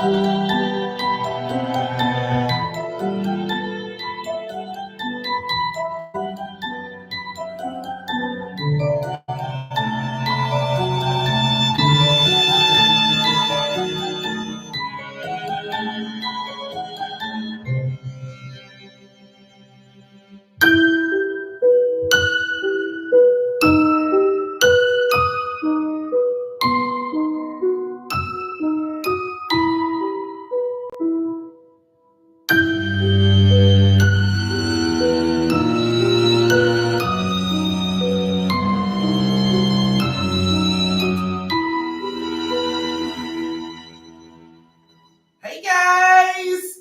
Hey guys,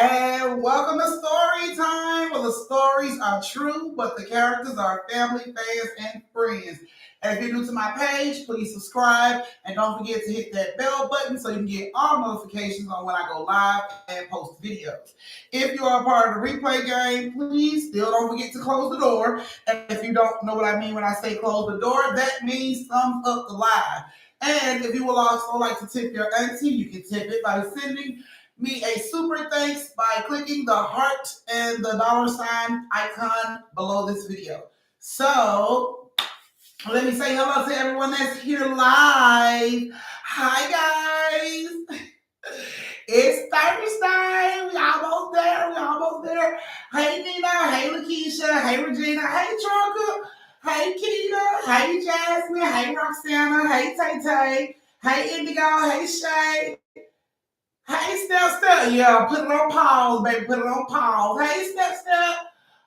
and welcome to Storytime, where the stories are true, but the characters are family, fans, and friends. And if you're new to my page, please subscribe and don't forget to hit that bell button so you can get all notifications on when I go live and post videos. If you are a part of the replay game, please still don't forget to close the door. And if you don't know what I mean when I say close the door, that means thumbs up the live. And if you would also like to tip your auntie, you can tip it by sending me a super thanks by clicking the heart and the dollar sign icon below this video. So let me say hello to everyone that's here live. Hi guys. It's Thursday. We almost there. We almost there. Hey Nina. Hey Lakeisha. Hey Regina. Hey Trunka. Hey Keita. Hey Jasmine. Hey Roxana. Hey Tay Tay. Hey Indigo. Hey Shay. Hey Step. Yeah, put it on pause, baby. Put it on pause. Hey Step.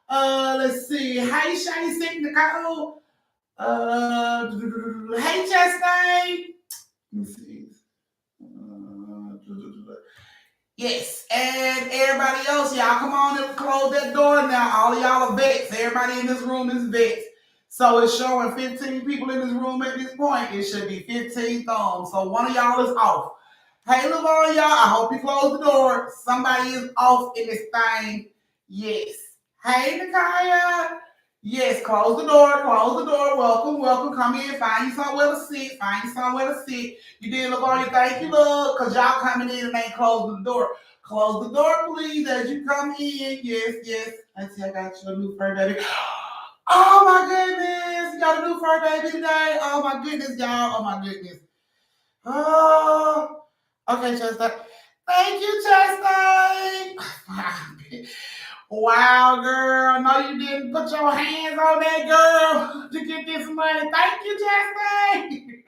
Let's see. Hey Shay Sick Nicole. Hey Chastain. Let me see. Yes, and everybody else, y'all come on and close that door now. All of y'all are vets. Everybody in this room is vets. So it's showing 15 people in this room at this point. It should be 15 thumbs. So one of y'all is off. Hey, look on y'all. I hope you close the door. Somebody is off in this thing. Yes. Hey, Nakaya. Yes, close the door. Close the door. Welcome. Come in. Find you somewhere to sit. You did look on your thank you, look, because y'all coming in and ain't closing the door. Close the door, please, as you come in. Yes. I see I got your new fur baby. Oh my goodness. You got a new fur baby today. Oh my goodness, y'all. Oh my goodness. Oh, okay, Chester. Thank you, Chester. Wow, girl. No, you didn't put your hands on that girl to get this money. Thank you, Chester.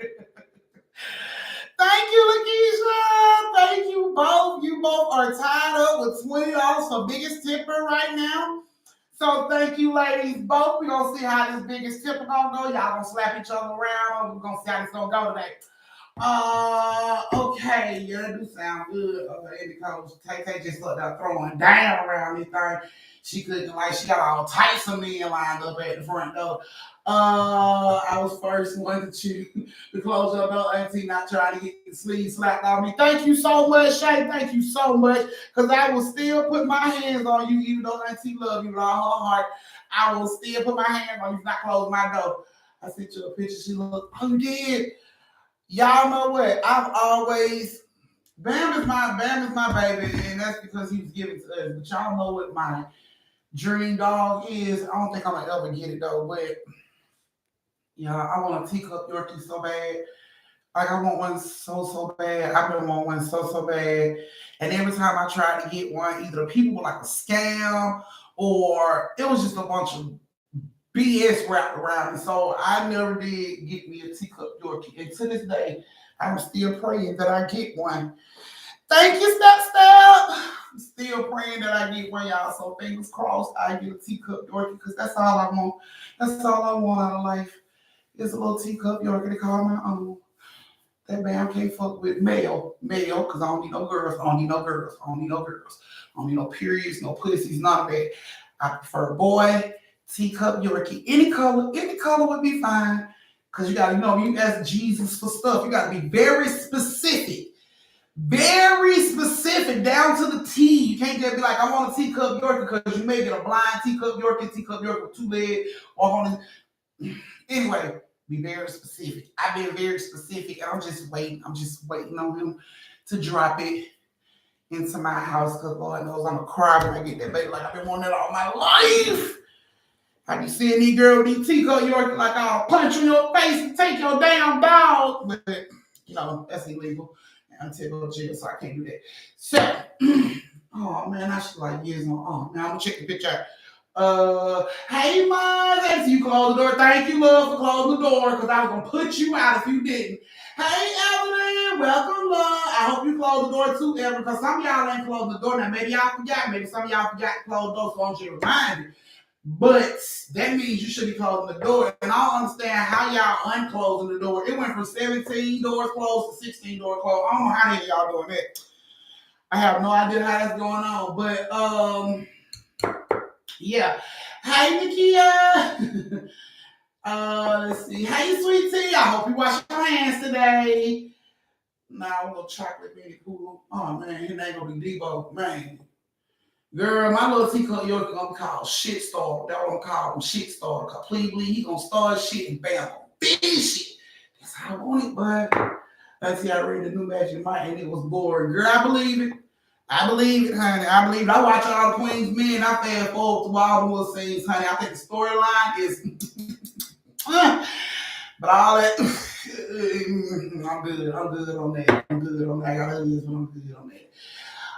Thank you, Lakeisha. Thank you both. You both are tied up with $20 for biggest tipper right now. So thank you, ladies, both. We're going to see how this biggest tipper going to go. Y'all going to slap each other around. We're going to see how this going to go today. Okay, yeah, that do sound good. Okay, because Tay just looked out throwing down around this thing. She couldn't, like, she got all types of men lined up at the front door. I was first one to choose to close your door, auntie, not trying to get the sleeve slapped on me. Thank you so much, Shay. Thank you so much, because I will still put my hands on you, even though auntie love you with all her heart. I will still put my hands on you if not close my door. I sent you a picture. She looked, oh, you did. Y'all know what? I've always Bam is my baby, and that's because he was given to us. But y'all know what my dream dog is. I don't think I'm gonna ever get it though. But yeah, I want a teacup Yorkie so bad. Like I want one so bad. I've been wanting one so bad. And every time I tried to get one, either the people were like a scam or it was just a bunch of BS wrapped around me. So I never did get me a teacup Yorkie. And to this day, I'm still praying that I get one. Thank you, Step. I'm still praying that I get one, y'all. So fingers crossed I get a teacup Yorkie because that's all I want. That's all I want out of life. Is a little teacup Yorkie to call my own. That man can't fuck with male, because I don't need no girls. I don't need no periods, no pussies, none of that. I prefer boy, teacup Yorkie. Any color would be fine. Because you gotta know, you ask Jesus for stuff, you gotta be very specific. Very specific, down to the T. You can't just be like, I want a teacup Yorkie because you may get a blind teacup Yorkie with 2 legs, or on the anyway. Be very specific. I've been very specific, and I'm just waiting on him to drop it. into my house because Lord knows I'm a cry when I get that baby. Like I've been wanting it all my life. I be seeing these girls, these Tico York, like I'll punch you in your face and take your damn dog. But, that's illegal. I'm typical jail, so I can't do that. So, oh man, I should like years on. Oh man, I'm gonna check the picture out. Hey, Mom, thanks you close the door. Thank you, love, for closing the door because I was gonna put you out if you didn't. Hey, Evelyn, welcome, love. I hope you close the door too, Evelyn, because some of y'all ain't closing the door. Now, maybe y'all forgot. Maybe some of y'all forgot to close the door, so I want you to remind you. But that means you should be closing the door. And I don't understand how y'all unclosing the door. It went from 17 doors closed to 16 doors closed. I don't know how many of y'all doing that. I have no idea how that's going on. But yeah. Hey Nakia. Let's see. Hey sweetie. I hope you wash your hands today. Nah, a little chocolate mini poodle. Oh man, his name gonna be Debo. Man. Girl, my little teacup York gonna be called shit star. That's what I'm calling him, shit star. Completely, he gonna start shit and bam, finish it. That's how I want it, but let's see. I read the new Magic Mike and it was boring. Girl, I believe it. I believe it, honey. I believe it. I watch all the Queen's Men. I fast forward to all the little scenes, honey. I think the storyline is, but all that. I'm good. I'm good on that. I'm good on that. I got this, but I'm good on that.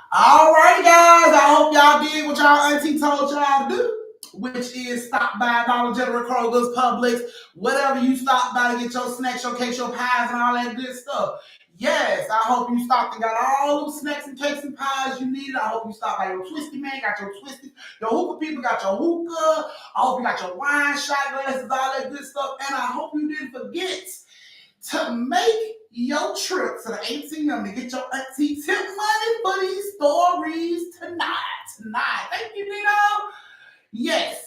All right, guys. I hope y'all did what y'all auntie told y'all to do, which is stop by Dollar General, Kroger's, Publix, whatever you stop by to get your snacks, your cakes, your pies, and all that good stuff. Yes, I hope you stopped and got all those snacks and cakes and pies you needed. I hope you stopped by your Twisty Man, got your Twisty, your hookah people got your hookah. I hope you got your wine, shot glasses, all that good stuff. And I hope you didn't forget to make your trip to the ATM to get your auntie tip money for these stories tonight. Thank you, Nino. Yes,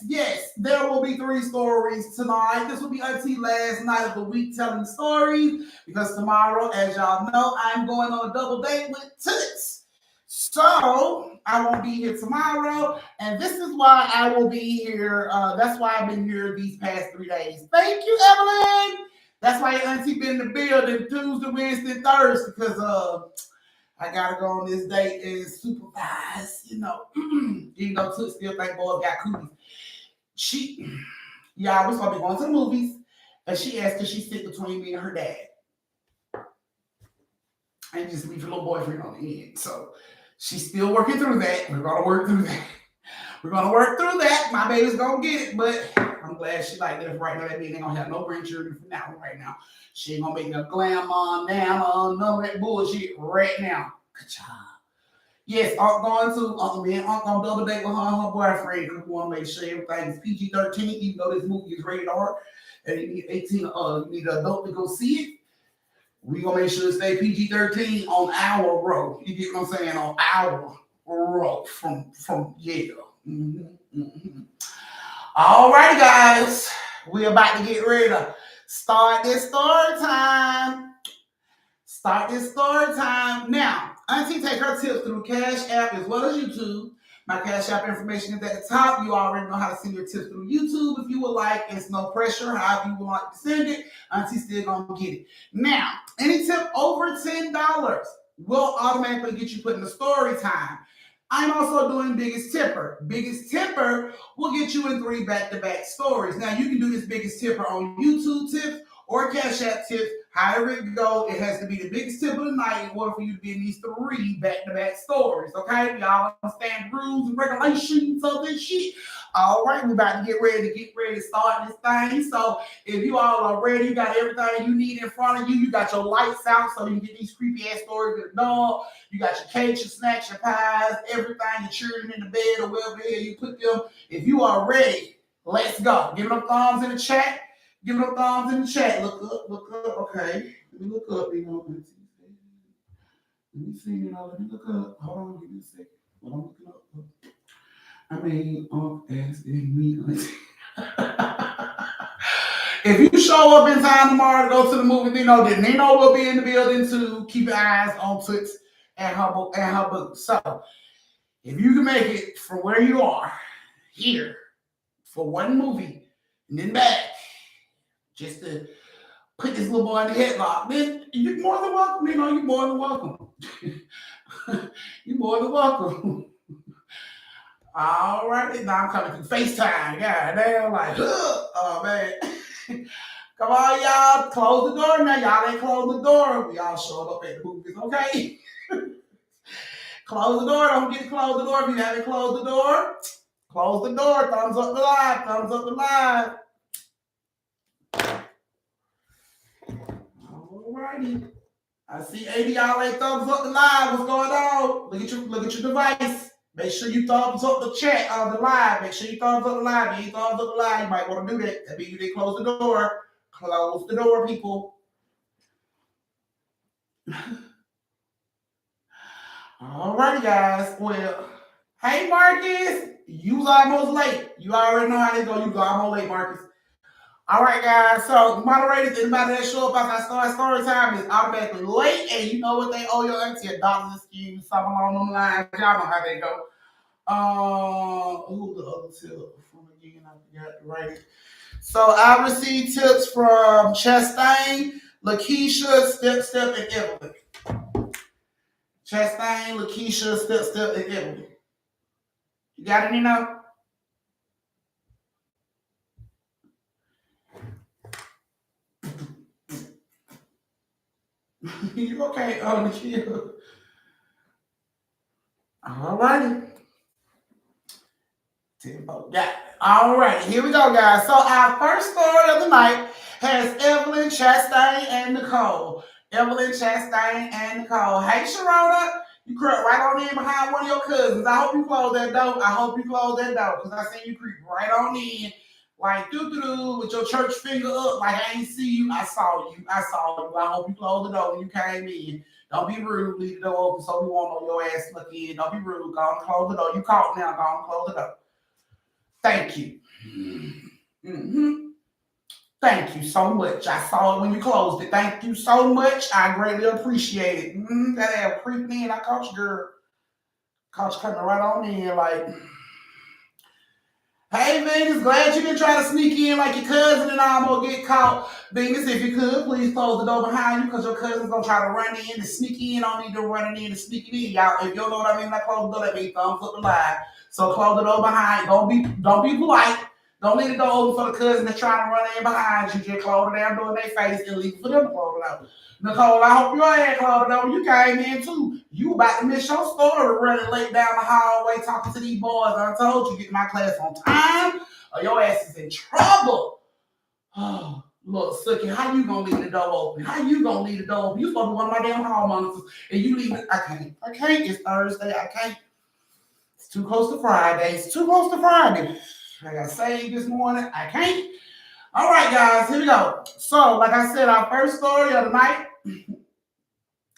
there will be 3 stories tonight. This will be Auntie last night of the week telling stories because tomorrow, as y'all know, I'm going on a double date with Toots. So I won't be here tomorrow, and this is why I will be here. That's why I've been here these past 3 days. Thank you, Evelyn. That's why Auntie been in the building Tuesday, Wednesday, Thursday, because I gotta go on this date and supervise, even though Toot still think boys got cooties. Y'all, we're supposed to be going to the movies, and she asked if she sit between me and her dad. And just leave her little boyfriend on the end. So she's still working through that. We're gonna work through that. My baby's gonna get it, but I'm glad she like this right now. That means they gonna have no grandchildren from now right now. She ain't gonna make no grandma, nana, none of that bullshit right now. Good job. Yes, I'm going to me and Uncle gonna double date with her and her boyfriend because we want to make sure everything is PG-13, even though this movie is rated R and you need 18, you need an adult to go see it. We gonna make sure it stay PG-13 on our road. You get what I'm saying? On our road from yeah. All right, guys, we're about to get ready to start this story time. Now, Auntie take her tips through Cash App as well as YouTube. My Cash App information is at the top. You already know how to send your tips through YouTube if you would like. It's no pressure. However you would like to send it, Auntie's still gonna get it. Now, any tip over $10 will automatically get you put in the story time. I'm also doing Biggest Tipper. Biggest Tipper will get you in 3 back-to-back stories. Now, you can do this Biggest Tipper on YouTube tips or Cash App tips. However it go, it has to be the biggest tip of the night in order for you to be in these 3 back-to-back stories, okay? Y'all understand rules and regulations of this shit. All right, we're about to get ready to start this thing. So if you all are ready, you got everything you need in front of you. You got your lights out so you can get these creepy-ass stories with the dog. You got your cakes, your snacks, your pies, everything, your children in the bed or wherever the hell you put them. If you are ready, let's go. Give them thumbs in the chat. Look up. Okay. Let me look up. Let me see. Let me look up. Hold on. Give me a second. What I'm looking up. Asking me. If you show up in time tomorrow to go to the movie, then Nino will be in the building to keep your eyes on Toots and her book. So, if you can make it from where you are here for one movie and then back, just to put this little boy in the headlock, then you're more than welcome. You're more than welcome. You more than welcome. All right, now I'm coming through FaceTime. God damn, like, oh man. Come on, y'all. Close the door now. Y'all ain't closed the door. We all showed up at the movies, okay? Close the door. Don't forget to close the door. If you haven't closed the door, close the door. Thumbs up the live. Thumbs up the live. All righty. I see 80 y'all ain't thumbs up the live. What's going on? Look at your device. Make sure you thumbs up the chat on the live. Make sure you thumbs up the live. If you thumbs up the live, you might want to do that. That means you didn't close the door. Close the door, people. All right, guys. Well, hey, Marcus. You was almost late. You already know how they go. You was almost late, Marcus. All right, guys. So, moderators, anybody that show up after I start story time is automatically late, and you know what they owe your auntie, a dollar's excuse, something along them lines. Y'all know how they go. Who the other tip from again? I forgot to write it. So I received tips from Chastain, Lakeisha, Step, and Evelyn. Chastain, Lakeisha, Step, and Evelyn. You got any now? You okay, Nikhil? All righty. Yeah. All right, here we go, guys. So our first story of the night has Evelyn, Chastain, and Nicole. Evelyn, Chastain, and Nicole. Hey, Sharona, you crept right on in behind one of your cousins. I hope you close that door. I hope you close that door because I seen you creep right on in, like doo-doo-doo, with your church finger up, like I ain't see you. I saw you. I hope you closed the door when you came in. Don't be rude. Leave the door open so we won't know your ass look in. Don't be rude. Go on, close the door. You caught now. Go on, close the door. Thank you. Mm-hmm. Thank you so much. I saw it when you closed it. Thank you so much. I greatly appreciate it. That ass creeping in. I caught you, girl. Caught you coming right on in like, hey, Venus, glad you didn't try to sneak in like your cousin and almost get caught. Venus, if you could, please close the door behind you because your cousin's going to try to run in and sneak in. I don't need to run in and sneak in. Y'all, if you don't know what I mean, I close the door, that means thumbs up the live. So close the door behind. Don't be polite. Don't leave the door open for the cousin that's trying to run in behind you. Just close the damn door in their face and leave it for them to close it out. Nicole, I hope your ass closed the door. You came in too. You about to miss your story running late down the hallway talking to these boys. I told you get my class on time or your ass is in trouble. Oh, look, Suki, how you gonna leave the door open? How you gonna leave the door open? You supposed to be one of my damn hall monitors and you leave it. I can't. It's Thursday. I can't. It's too close to Friday. I got saved this morning. I can't. All right, guys, here we go. So, like I said, our first story of the night.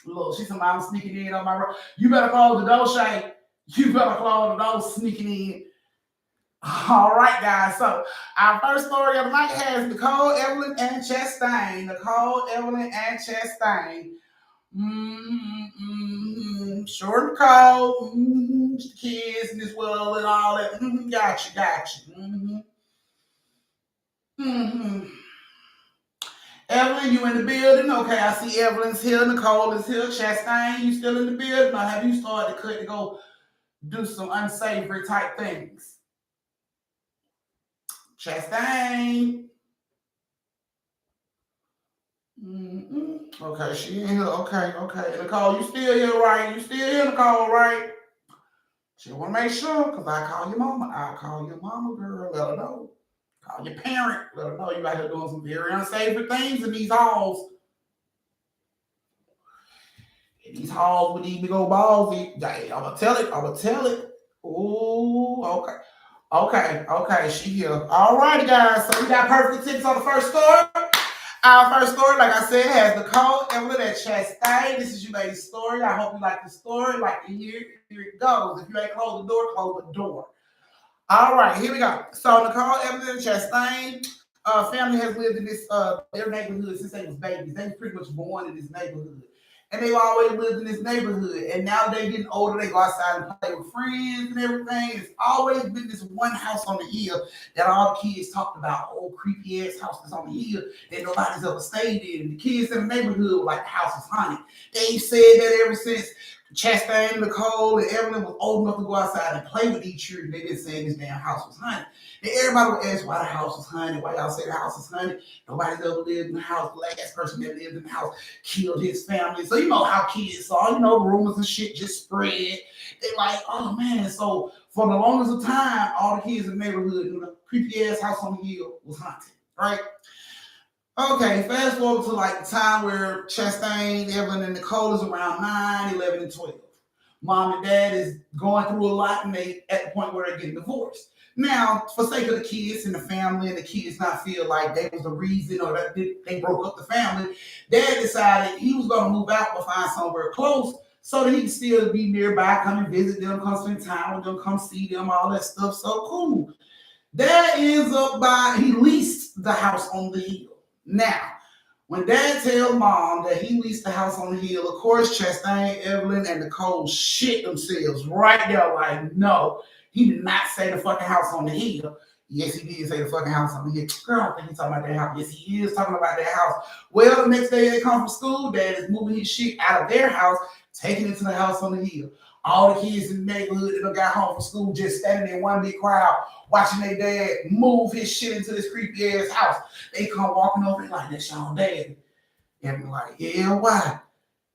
Look, she's somebody sneaking in on my road. You better close the door, Shay. You better close the door, sneaking in. All right, guys. So, our first story of the night has Nicole, Evelyn, and Chastain. Nicole, Evelyn, and Chastain. Sure, Nicole. The kids in this world and all that. Gotcha. Evelyn, you in the building? Okay, I see Evelyn's here. Nicole is here. Chastain, you still in the building? Or have you started to go do some unsavory type things? Chastain. Okay, she in here. Okay. Nicole, you still here, right? You still here, Nicole, right? She want to make sure, because I call your mama. I call your mama, girl. Let her know. Call your parent. Let her know you out here doing some very unsavory things in these halls. In these halls with these big old balls. I'm going to tell it. Ooh, okay. Okay, she here. All righty, guys. So we got perfect tips on the first story. Our first story, like I said, has Nicole, Evelyn, and Chastain. This is you ladies' story. I hope you like the story. Like here it goes. If you ain't close the door. All right, here we go. So Nicole, Evelyn, and Chastain, family has lived in this their neighborhood since they was babies. They was pretty much born in this neighborhood. And they've always lived in this neighborhood. And now they getting older, they go outside and play with friends and everything. It's always been this one house on the hill that all the kids talked about. Old creepy ass house that's on the hill that nobody's ever stayed in. And the kids in the neighborhood were like, the house is haunted. They've said that ever since Chastain, Nicole, and Evelyn was old enough to go outside and play with each other. They been saying this damn house was haunted. And everybody would ask why the house was haunted, why y'all say the house is haunted. Nobody's ever lived in the house. The last person that lived in the house killed his family. So you know how kids are, rumors and shit just spread. They like, oh man. So for the longest of time, all the kids in the neighborhood knew the creepy ass house on the hill was haunted, right? Okay, fast forward to like the time where Chastain, Evelyn, and Nicole is around 9, 11, and 12. Mom and dad is going through a lot and they at the point where they're getting divorced. Now, for sake of the kids and the family and the kids not feel like they was the reason or that they broke up the family, dad decided he was going to move out or find somewhere close so that he could still be nearby, come and visit them, come spend time with them, come see them, all that stuff. So cool. Dad ends up he leased the house on the hill. Now, when dad tells mom that he leased the house on the hill, of course, Chastain, Evelyn, and Nicole shit themselves right there like, no, he did not say the fucking house on the hill. Yes, he did say the fucking house on the hill. Girl, I think he's talking about that house. Yes, he is talking about that house. Well, the next day they come from school, dad is moving his shit out of their house, taking it to the house on the hill. All the kids in the neighborhood that got home from school just standing in one big crowd watching their dad move his shit into this creepy ass house. They come walking over and like, that's your daddy. And I'm like, yeah, why?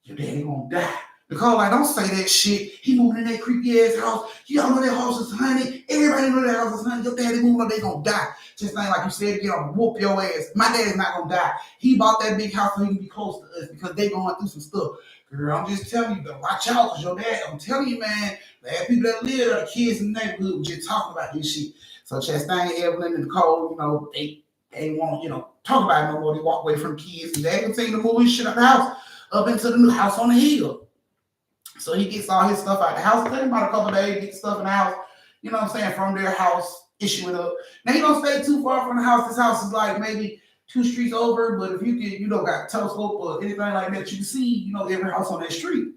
Your daddy gonna die. Nicole like, don't say that shit. He moving in that creepy ass house. Y'all know that house is haunted. Everybody know that house is haunted. Your daddy moving up, they gonna die. Just like you said, get on whoop your ass. My daddy's not gonna die. He bought that big house so he can be close to us because they going through some stuff. Girl, I'm just telling you, though, watch out, because your dad, I'm telling you, man, the people that live there, the kids in the neighborhood, were just talking about this shit. So Chastain, Evelyn, and Nicole, they won't, talk about it no more. They walk away from the kids, and they continue to move his shit out the house, up into the new house on the hill. So he gets all his stuff out the house. It took him about a couple of days, get stuff in the house, from their house, issue it up. Now, he don't stay too far from the house. This house is like maybe 2 streets over, but if you get, got a telescope or anything like that, you can see, every house on that street.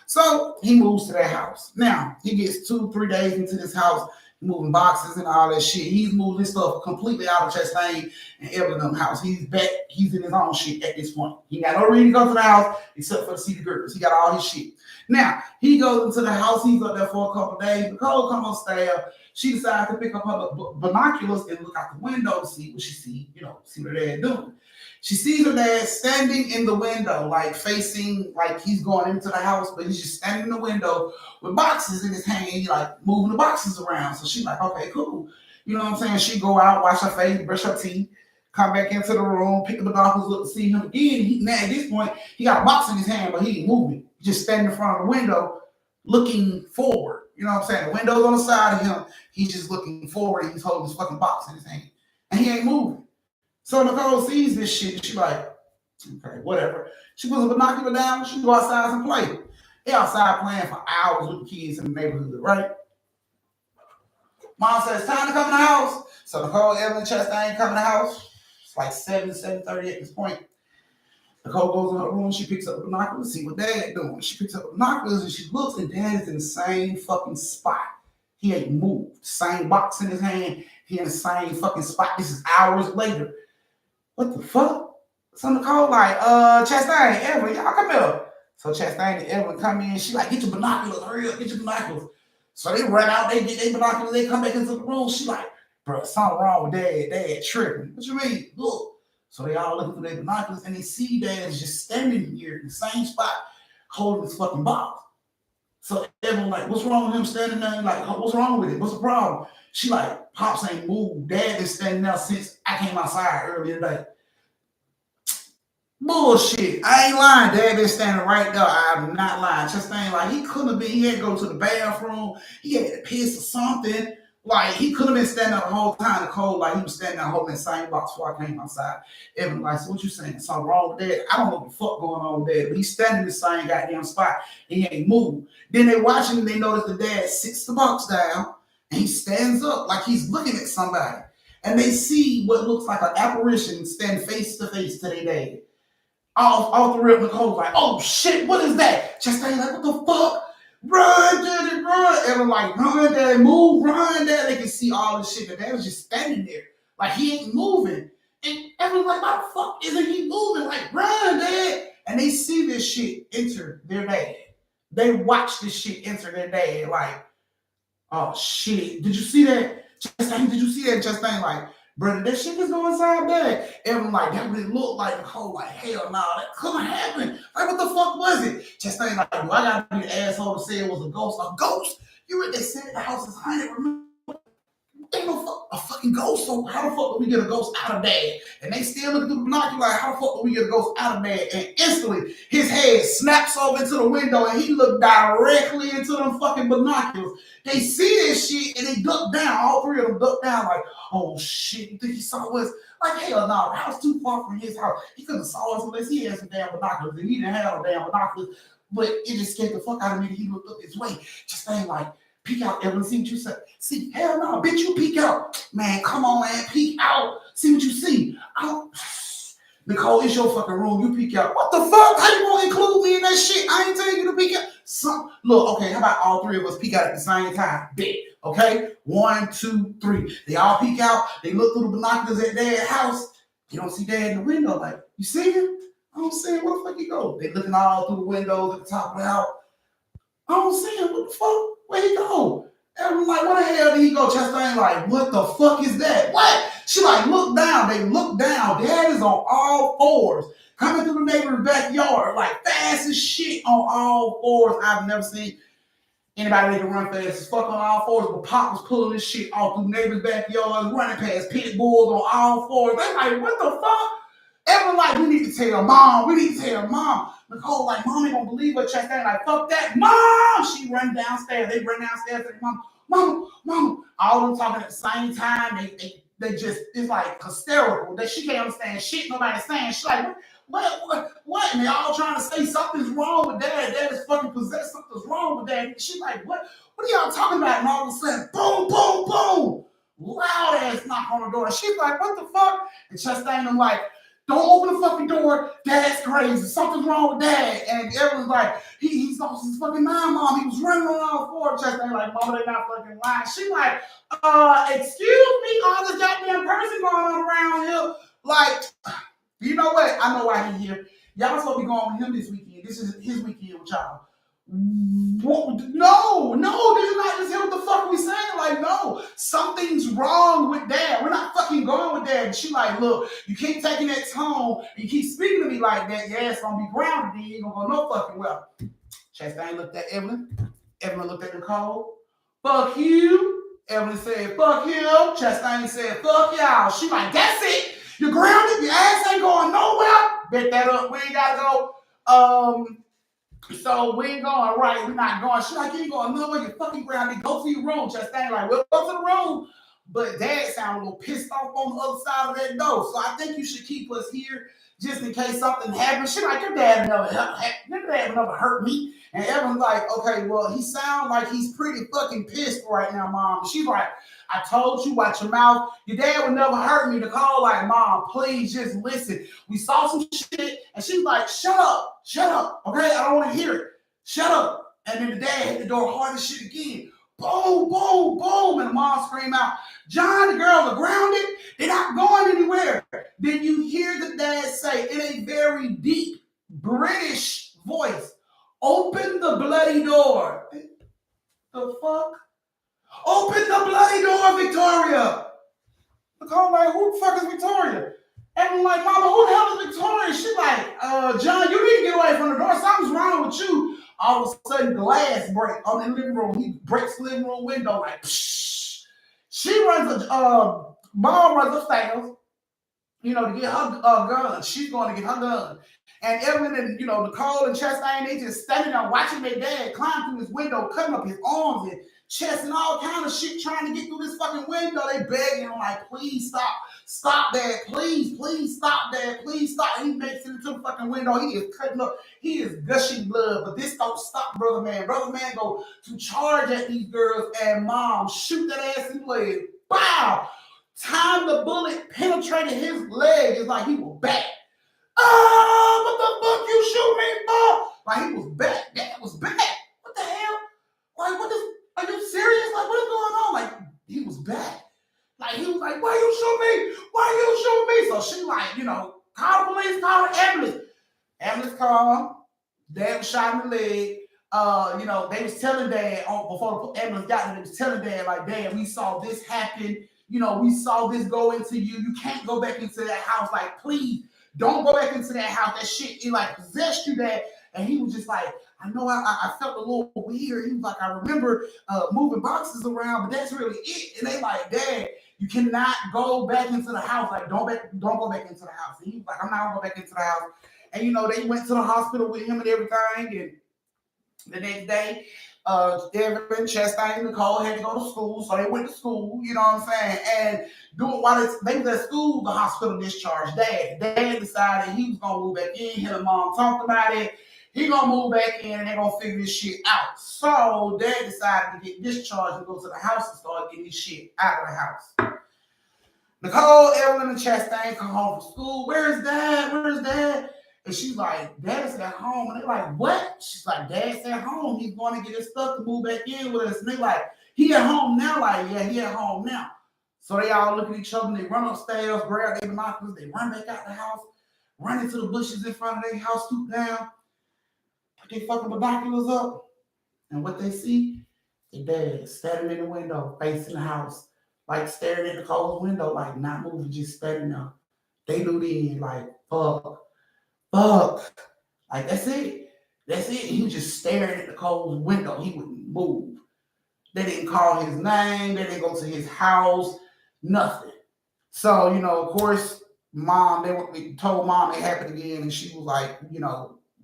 So he moves to that house. Now, he gets 2-3 days into this house, moving boxes and all that shit. He's moving his stuff completely out of Chastain and Evelyn's house. He's back. He's in his own shit at this point. He got no reason to go to the house except for to see the girls. He got all his shit. Now, he goes into the house. He's up there for a couple of days. Nicole comes upstairs. She decides to pick up her binoculars and look out the window to see what she sees, see what her dad doing. She sees her dad standing in the window, like facing, like he's going into the house, but he's just standing in the window with boxes in his hand, like moving the boxes around. So she's like, okay, cool. You know what I'm saying? She go out, wash her face, brush her teeth, come back into the room, pick the binoculars up to see him again. Now at this point, he got a box in his hand, but he ain't moving. He's just standing in front of the window, looking forward. You know what I'm saying? The window's on the side of him. He's just looking forward and he's holding his fucking box in his hand. And he ain't moving. So Nicole sees this shit and she's like, okay, whatever. She puts a binocular down, she go outside and play. They outside playing for hours with the kids in the neighborhood, right? Mom says, time to come in the house. So Nicole, Evelyn, Chastain come in the house. It's like 7:30 at this point. Nicole goes in her room, she picks up the binoculars, see what dad doing. She picks up the binoculars and she looks and dad is in the same fucking spot. He ain't moved. Same box in his hand. He in the same fucking spot. This is hours later. What the fuck? So Nicole like, Chastain, Evelyn, y'all come here. So Chastain and Evelyn come in. She like, get your binoculars, hurry up, get your binoculars. So they run out, they get their binoculars, they come back into the room. She like, bro, something wrong with dad. Dad tripping. What you mean? Look. So they all look through their binoculars and they see dad is just standing here in the same spot, holding his fucking box. So Evelyn like, what's wrong with him standing there? Like, what's wrong with it? What's the problem? She like, Pops ain't moved. Dad been standing there since I came outside earlier today. Bullshit. I ain't lying. Dad been standing right there. I'm not lying. Chastain like, he couldn't have been. He had to go to the bathroom. He had to piss or something. Like, he could have been standing there the whole time. Nicole, like, he was standing there holding the same box before I came outside. Evan like, so what you saying? Something wrong with that? I don't know what the fuck going on with that. But he's standing in the same goddamn spot. And he ain't moved. Then they watching and they notice the dad sits the box down. And he stands up like he's looking at somebody. And they see what looks like an apparition stand face to face to their dad. Off the rip, Nicole's like, oh shit, what is that? Chastain like, what the fuck? Run, daddy, run. And I'm like, run, daddy, move, run, daddy. They can see all this shit. And dad was just standing there. Like, he ain't moving. And everyone's like, why the fuck isn't he moving? Like, run, dad. And they see this shit enter their dad. They watched this shit enter their dad like, oh shit, did you see that? Chastain, did you see that? Chastain, like, brother, that shit just go inside there. Everyone like, that really looked like Nicole, like, hell no, that couldn't happen. Like, what the fuck was it? Chastain, like, do I gotta be the asshole to say it was a ghost? A ghost? You read they said the house is haunted, remember? Ain't no a fucking ghost. So how the fuck do we get a ghost out of dad? And they still looking through the binocular like, how the fuck do we get a ghost out of dad? And instantly, his head snaps over into the window and he looked directly into them fucking binoculars. They see this shit and they duck down. All three of them duck down like, oh shit, you think he saw us? Like, hell no, the house too far from his house. He couldn't have saw us unless he had some damn binoculars. And he didn't have no damn binoculars. But it just scared the fuck out of me that he looked up his way. Just saying like, peek out, Evelyn. See what you say. See, hell no, bitch, you peek out. Man, come on, man, peek out. See what you see. Nicole, it's your fucking room. You peek out. What the fuck? How you gonna include me in that shit? I ain't telling you to peek out. Look, okay, how about all three of us peek out at the same time? Bet. Okay? 1, 2, 3. They all peek out. They look through the binoculars at Dad's house. You don't see Dad in the window. Like, you see him? I don't see him. Where the fuck he go? They looking all through the windows at the top of the house. I don't see him. What the fuck? Where he go? Everyone's like, where the hell did he go? Chastain like, what the fuck is that? What? She like, look down. They look down. Dad is on all fours, coming through the neighbor's backyard, like fast as shit on all fours. I've never seen anybody that can run fast as fuck on all fours, but Pop was pulling this shit all through neighbor's backyard, running past pit bulls on all fours. They like, what the fuck? Everyone like, we need to tell mom. We need to tell mom. Nicole like, mom ain't gonna believe her. Chastain like, fuck that. Mom! She run downstairs. They run downstairs and mom, mama. All of them talking at the same time. They just, it's like hysterical. That she can't understand shit nobody's saying. She's like, what? And they all trying to say something's wrong with Dad. Dad is fucking possessed. Something's wrong with Dad. She's like, what are y'all talking about? And all of a sudden, boom, boom, boom. Loud ass knock on the door. And she's like, what the fuck? And Chastain, I'm like, don't open the fucking door. Dad's crazy. Something's wrong with Dad. And everyone's like, he's lost his fucking mind, mom. He was running on all fours. Chastain like, mama, they're not fucking lying. She like, excuse me, all this goddamn person going on around here. Like, you know what? I know why he's here. Y'all supposed to be going with him this weekend. This is his weekend with y'all. What? No, this is not just what the fuck are we saying? Like, no, something's wrong with Dad. We're not fucking going with Dad. And she like, look, you keep taking that tone, and you keep speaking to me like that, your ass gonna be grounded, then you ain't gonna go no fucking well. Chastain looked at Evelyn. Evelyn looked at Nicole. Fuck you. Evelyn said, fuck him. Chastain said, fuck y'all. She like, that's it. You're grounded. Your ass ain't going nowhere. Bet that up. We ain't gotta go. So we ain't going, right? We're not going. She's like, you ain't going nowhere. You're fucking grounded. Go to your room. Chastain like, we'll go to the room. But Dad sounded a little pissed off on the other side of that door. So I think you should keep us here just in case something happens. She's like, your dad never hurt me. And Evan's like, okay, well, he sounds like he's pretty fucking pissed right now, Mom. She's like, I told you, watch your mouth. Your dad would never hurt me. Nicole like, Mom, please just listen. We saw some shit. And she's like, shut up, okay? I don't want to hear it. Shut up. And then the dad hit the door hard as shit again. Boom, boom, boom. And the mom screamed out, John, the girls are grounded. They're not going anywhere. Then you hear the dad say in a very deep British voice, open the bloody door. The fuck? Open the bloody door, Victoria. Nicole like, who the fuck is Victoria? And I'm like, Mama, who the hell is Victoria? She's like, John, you need to get away from the door. Something's wrong with you. All of a sudden, glass break on the living room. He breaks the living room window like, psh. She runs, Mom runs upstairs, to get her gun. She's going to get her gun. And Evelyn and, Nicole and Chastain, they just standing there watching their dad climb through his window, cutting up his arms and chest and all kind of shit trying to get through this fucking window. They begging him like, please stop. Stop, Dad. Please stop, Dad. Please stop. He makes it into the fucking window. He is cutting up. He is gushing blood. But this don't stop Brother Man. Brother Man go to charge at these girls and Mom shoot that ass in the leg. Bow! Time the bullet penetrated his leg. It's like he was back. What the fuck you shoot me for? Like he was back. Dad was back. What the hell? Like are you serious? Like what is going on? Like he was back. Like he was like, why you shoot me? Why you shoot me? So she like, call the police, call the ambulance. Ambulance called. Dad was shot in the leg. They was telling dad before the ambulance got there, they was telling dad, like, Dad, we saw this happen. We saw this go into you. You can't go back into that house. Like, please don't go back into that house. That shit, it like possessed you, Dad. And he was just like, I know I felt a little weird. He was like, I remember moving boxes around, but that's really it. And they like, Dad, you cannot go back into the house. Like, don't go back into the house. And he was like, I'm not gonna go back into the house. And they went to the hospital with him and everything. And the next day, Evelyn, Chastain, and Nicole had to go to school, so they went to school. You know what I'm saying? And doing while they was at school, the hospital discharged Dad. Dad decided he was gonna move back in. Him and Mom talked about it. He gonna move back in, and they're gonna figure this shit out. So Dad decided to get discharged and go to the house and start getting this shit out of the house. Nicole, Evelyn, and Chastain come home from school. Where's Dad? Where's Dad? And she's like, Dad's at home. And they're like, what? She's like, Dad's at home. He's going to get his stuff to move back in with us. And they're like, he at home now? Like, yeah, he at home now. So they all look at each other and they run upstairs, grab their binoculars, they run back out the house, run into the bushes in front of their house, stoop down, put their fucking binoculars up. And what they see, their dad standing in the window, facing the house, like staring at the cold window, like not moving, just standing there. They knew then, like, fuck. Like, that's it. That's it. He was just staring at the cold window. He wouldn't move. They didn't call his name. They didn't go to his house. Nothing. So, of course, they told Mom it happened again, and she was like,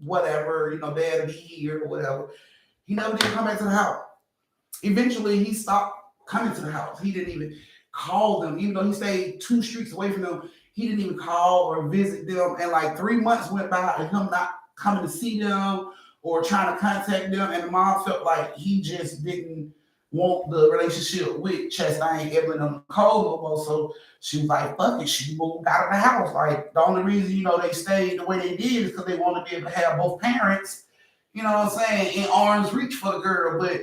whatever, Dad will be here or whatever. He never did come back to the house. Eventually, he stopped coming to the house. He didn't even call them, even though he stayed 2 streets away from them. He didn't even call or visit them. And like 3 months went by and him not coming to see them or trying to contact them. And the mom felt like he just didn't want the relationship with Chastain, Evelyn, and Nicole no more. So she was like, fuck it. She moved out of the house. Like, the only reason, they stayed the way they did is because they wanted to be able to have both parents, you know what I'm saying, in arm's reach for the girl. But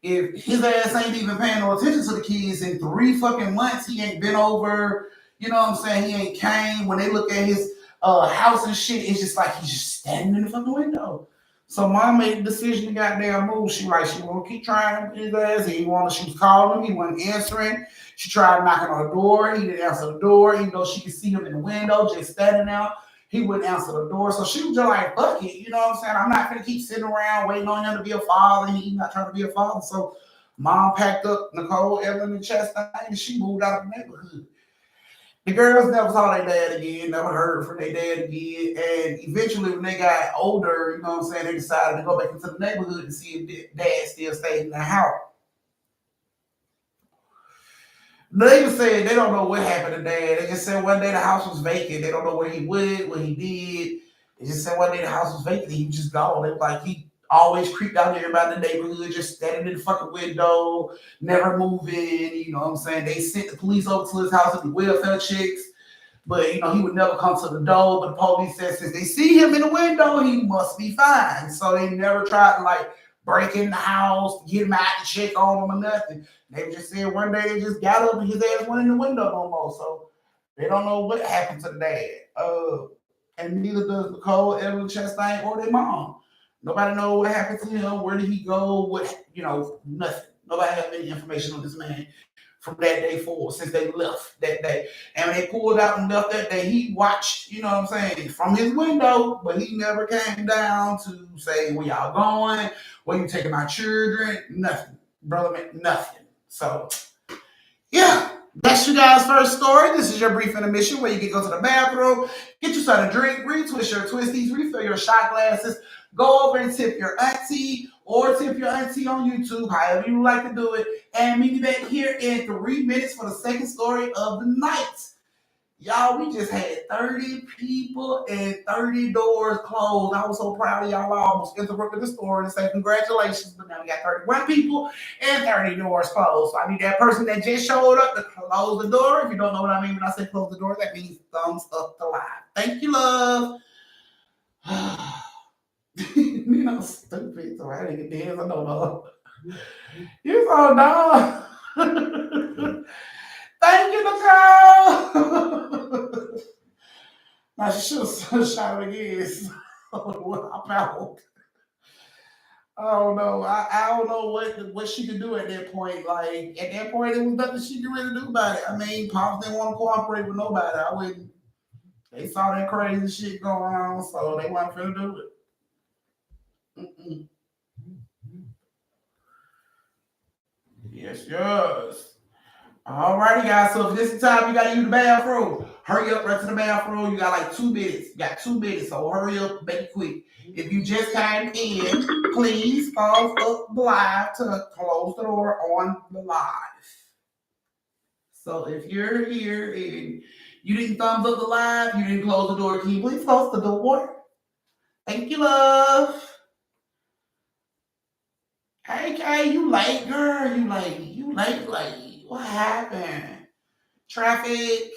if his ass ain't even paying no attention to the kids in 3 fucking months, he ain't been over. You know what I'm saying? He ain't came. When they look at his house and shit, it's just like he's just standing in the fucking window. So Mom made the decision to goddamn move. She won't keep trying his ass. She was calling him. He wasn't answering. She tried knocking on the door. He didn't answer the door, even though she could see him in the window just standing out. He wouldn't answer the door. So she was just like, fuck it. You know what I'm saying? I'm not going to keep sitting around waiting on him to be a father. He's not trying to be a father. So Mom packed up Nicole, Evelyn, and Chastain, and she moved out of the neighborhood. The girls never saw their dad again, never heard from their dad again. And eventually, when they got older, you know what I'm saying, they decided to go back into the neighborhood and see if dad still stayed in the house. They even said they don't know what happened to Dad. They just said one day the house was vacant. They don't know where he went, what he did. They just said one day the house was vacant. He was just gone. They like he always creeped out here about the neighborhood, just standing in the fucking window, never moving. You know what I'm saying? They sent the police over to his house with the welfare checks. But, he would never come to the door. But the police said since they see him in the window, he must be fine. So they never tried to, break in the house, get him out to check on him or nothing. They just said one day they just got up and his ass went in the window no more. So they don't know what happened to the dad. And neither does Nicole, Evelyn, Chastain, or their mom. Nobody knows what happened to him. Where did he go? Nothing. Nobody has any information on this man from that day forward, since they left that day. And when they pulled out and left that day, he watched, you know what I'm saying, from his window, but he never came down to say, where y'all going? Where you taking my children? Nothing. Brother, nothing. So, yeah. That's you guys' first story. This is your brief intermission where you can go to the bathroom, get you something to drink, retwist your twisties, refill your shot glasses, go over and tip your auntie or tip your auntie on YouTube, however you like to do it, and meet me back here in 3 minutes for the second story of the night. Y'all, we just had 30 people and 30 doors closed. I was so proud of y'all. I almost interrupted the story and say congratulations, but now we got 31 people and 30 doors closed. So I need that person that just showed up to close the door. If you don't know what I mean when I say close the door, that means thumbs up to live. Thank you, love. Stupid. So I didn't get dance. I don't know. You're so dumb. Thank you, Nicole. Now she should have shot it again. So what about? I don't know. I don't know what she could do at that point. Like at that point, it was nothing she could really do about it. I mean, Pops didn't want to cooperate with nobody. I wouldn't. They saw that crazy shit going on, so they weren't finna do it. Mm-mm. Yes, yes. Alrighty, guys. So if this is the time you gotta use the bathroom, hurry up right to the bathroom. You got like 2 minutes. You got 2 minutes, so hurry up, make it quick. If you just came in, please thumbs up the live to close the door on the live. So if you're here and you didn't thumbs up the live, you didn't close the door, can you please close the door? Thank you, love. Hey, Kay, you late, girl. You late. You late, late. What happened? Traffic.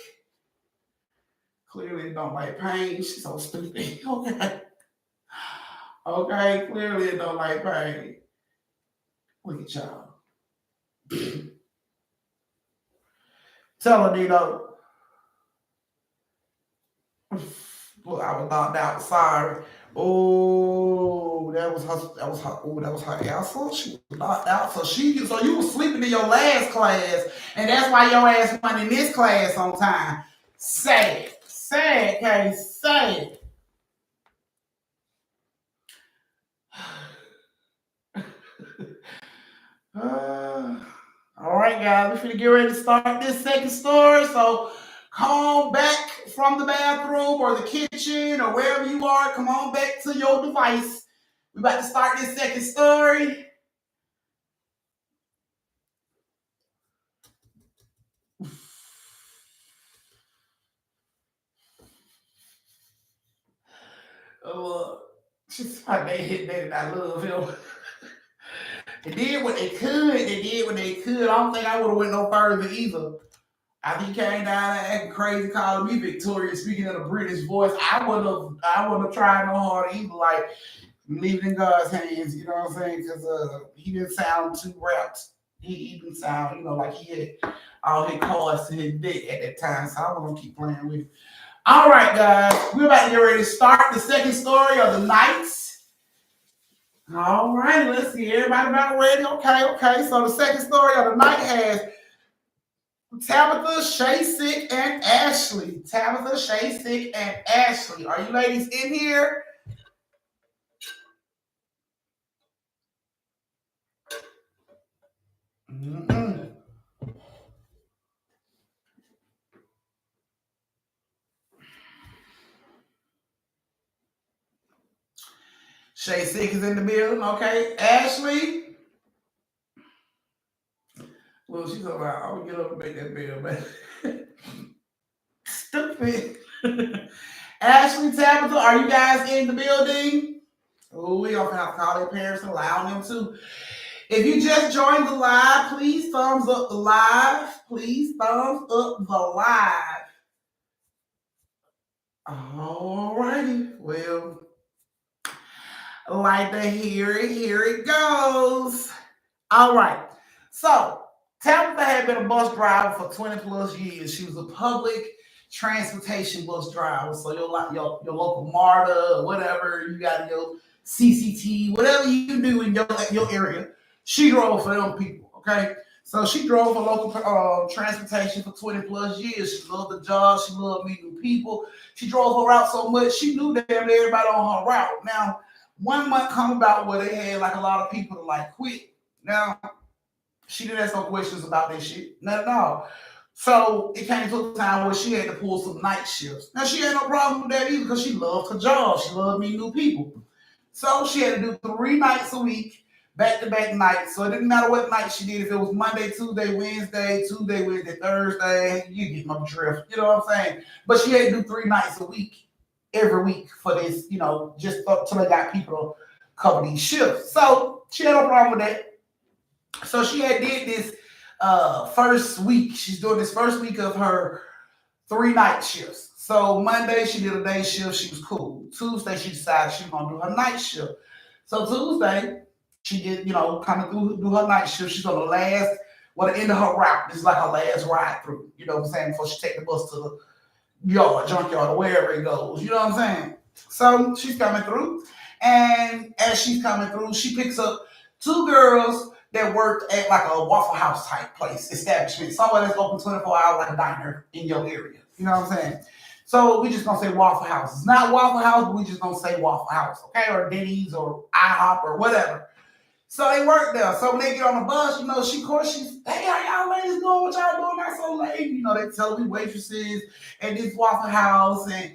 Clearly don't like pain. She's so stupid. Okay. Okay, clearly it don't like pain. Look at y'all. Tell her, Nino. Look, I was knocked out. Sorry. Oh, that was her. That was her. Oh, that was her answer. She was knocked out. So you were sleeping in your last class, and that's why your ass went in this class on time. Sad, sad, case, sad. Uh, all right, guys, we're finna get ready to start this second story. So come on back from the bathroom or the kitchen or wherever you are. Come on back to your device. We're about to start this second story. Just like they hit that and I love him. They did what they could. They did what they could. I don't think I would have went no further either. After he came down and acting crazy, calling me Victoria, speaking in a British voice, I wouldn't have tried no harder either. Like leave it in God's hands, you know what I'm saying? Because he didn't sound too rapt. He didn't sound, like he had all his cards to his dick at that time. So I wasn't gonna keep playing with it. All right, guys, we're about to get ready to start the second story of the night. All right, let's see. Everybody about ready? Okay. So the second story of the night has Tabitha, Shay Sick, and Ashley. Tabitha, Shay Sick, and Ashley. Are you ladies in here? Mm-mm. Shay Sick is in the building. Okay. Ashley. Well, she's about, I'm going to get up and make that bill, man. Stupid. Ashley, Tabitha, are you guys in the building? Oh, we don't have to call their parents and allow them to. If you just joined the live, please thumbs up the live. Please thumbs up the live. All righty. Well, like to hear it. Here it goes. All right. So, Tabitha had been a bus driver for 20 plus years. She was a public transportation bus driver. So, your local MARTA or whatever, you got your CCT, whatever you do in your area, she drove for them people. Okay. So, she drove for local transportation for 20 plus years. She loved the job. She loved meeting people. She drove her route so much, she knew damn everybody on her route. Now, one month come about where they had like a lot of people to like quit. Now, she didn't ask no questions about that shit. Not at all. So it came to a time where she had to pull some night shifts. Now she had no problem with that either because she loved her job. She loved meeting new people. So she had to do 3 nights a week, back-to-back nights. So it didn't matter what night she did. If it was Monday, Tuesday, Wednesday, Thursday, you get my drift. You know what I'm saying? But she had to do 3 nights a week, every week for this, just until they got people to cover these shifts. So she had no problem with that. So she had did this first week. She's doing this first week of her 3 night shifts. So Monday she did a day shift. She was cool. Tuesday she decided she was gonna do her night shift. So Tuesday she did, kind of do her night shift. She's on the end of her route. This is like her last ride through. You know what I'm saying? Before she take the bus to the junkyard, or wherever it goes. You know what I'm saying? So she's coming through. And as she's coming through, she picks up two girls that worked at like a Waffle House type place, establishment, somewhere that's open 24 hours, like a diner in your area. You know what I'm saying? So we just gonna say Waffle House. It's not Waffle House, but we just gonna say Waffle House, okay? Or Denny's or IHOP or whatever. So they work there. So when they get on the bus, you know, of course, she's, hey, how y'all ladies doing? What y'all doing? Not so late. You know, they tell me waitresses at this Waffle House, and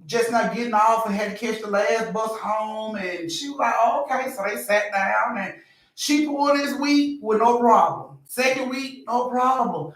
just not getting off and had to catch the last bus home. And she was like, oh, okay. So they sat down and she pulled this week with no problem. Second week, no problem.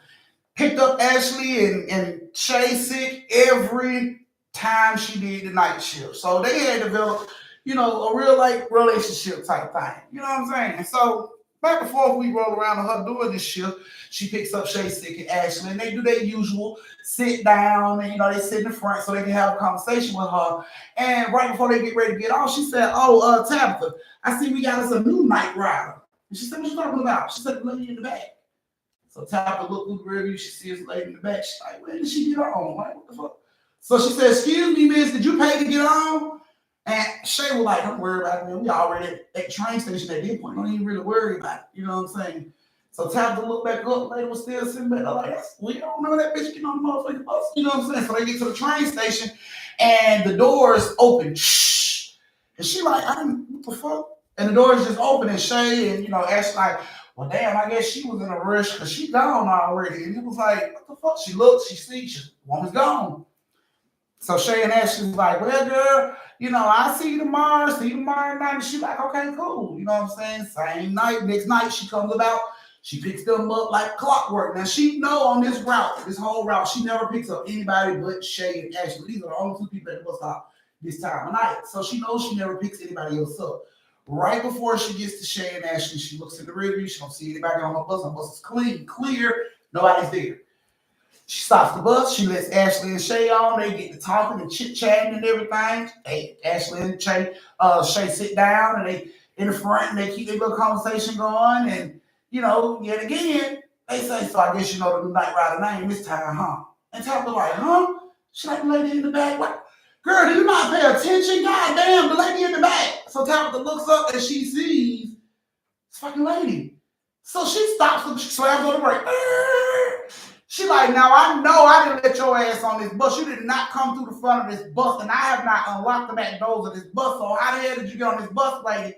Picked up Ashley and Shay sick every time she did the night shift. So they had developed, a real like relationship type thing. You know what I'm saying? So back and forth, we roll around her doing this shift. She picks up Shay sick and Ashley, and they do their usual sit down, and they sit in the front so they can have a conversation with her. And right before they get ready to get off, she said, "Oh, Tabitha, I see we got us a new night rider." And she said, "What you talking about?" She said, "The lady in the back." So Tabitha looked through the rearview. She sees the lady in the back. She's like, "Where did she get on? Like, what the fuck?" So she said, "Excuse me, miss, did you pay to get on?" And Shay was like, "Don't worry about it, man. We already at the train station at this point. Don't even really worry about it." You know what I'm saying? So Tabitha looked back up, lady was still sitting back there like, we don't remember that bitch getting on the motherfucking bus. You know what I'm saying? So they get to the train station and the doors open. Shh. And she like, what the fuck? And the doors just open and Shay and, Ash like, well, damn, I guess she was in a rush because she gone already. And it was like, what the fuck? She looked, she sees, woman's gone. So Shay and Ashley was like, well, girl, I see you tomorrow night. And she like, okay, cool. You know what I'm saying? Same night, next night she comes about. She picks them up like clockwork. Now she know on this whole route, she never picks up anybody but Shay and Ashley. These are the only two people at the bus stop this time of night. So she knows she never picks anybody else up. Right before she gets to Shay and Ashley, she looks in the rearview. She don't see anybody on her bus. Her bus is clean, clear. Nobody's there. She stops the bus. She lets Ashley and Shay on. They get to talking and chit-chatting and everything. Ashley and Shay sit down and they in the front and they keep their little conversation going. And yet again, they say, so I guess the new night rider name this time, huh? And Tabitha like, huh? She like the lady in the back. What? Girl, do you not pay attention? God damn, the lady in the back. So Tabitha looks up and she sees this fucking lady. So she stops and she slams on the brake. She like, now I know I didn't let your ass on this bus. You did not come through the front of this bus, and I have not unlocked the back doors of this bus. So how the hell did you get on this bus, lady?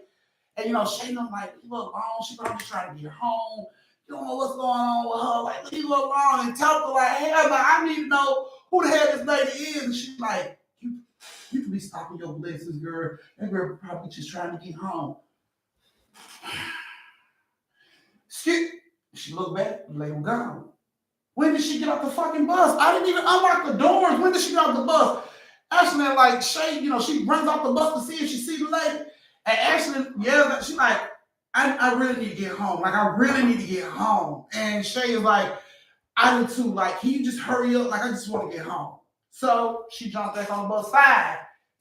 And Shay don't like, leave her alone. She probably trying to get home. You don't know what's going on with her. Like, leave her alone. And Tabitha like, hell no, I need to know who the hell this lady is. And she's like, you can be stopping your blessings, girl. That girl probably just trying to get home. Skip. She looked back, the lady was gone. When did she get off the fucking bus? I didn't even unlock the doors. When did she get off the bus? Ashley, like, Shay, she runs off the bus to see if she sees the lady. And Ashley yells at, she's like, I really need to get home. Like, I really need to get home. And Shay is like, I do too. Like, can you just hurry up? Like, I just want to get home. So she jumped back on the bus. Fine.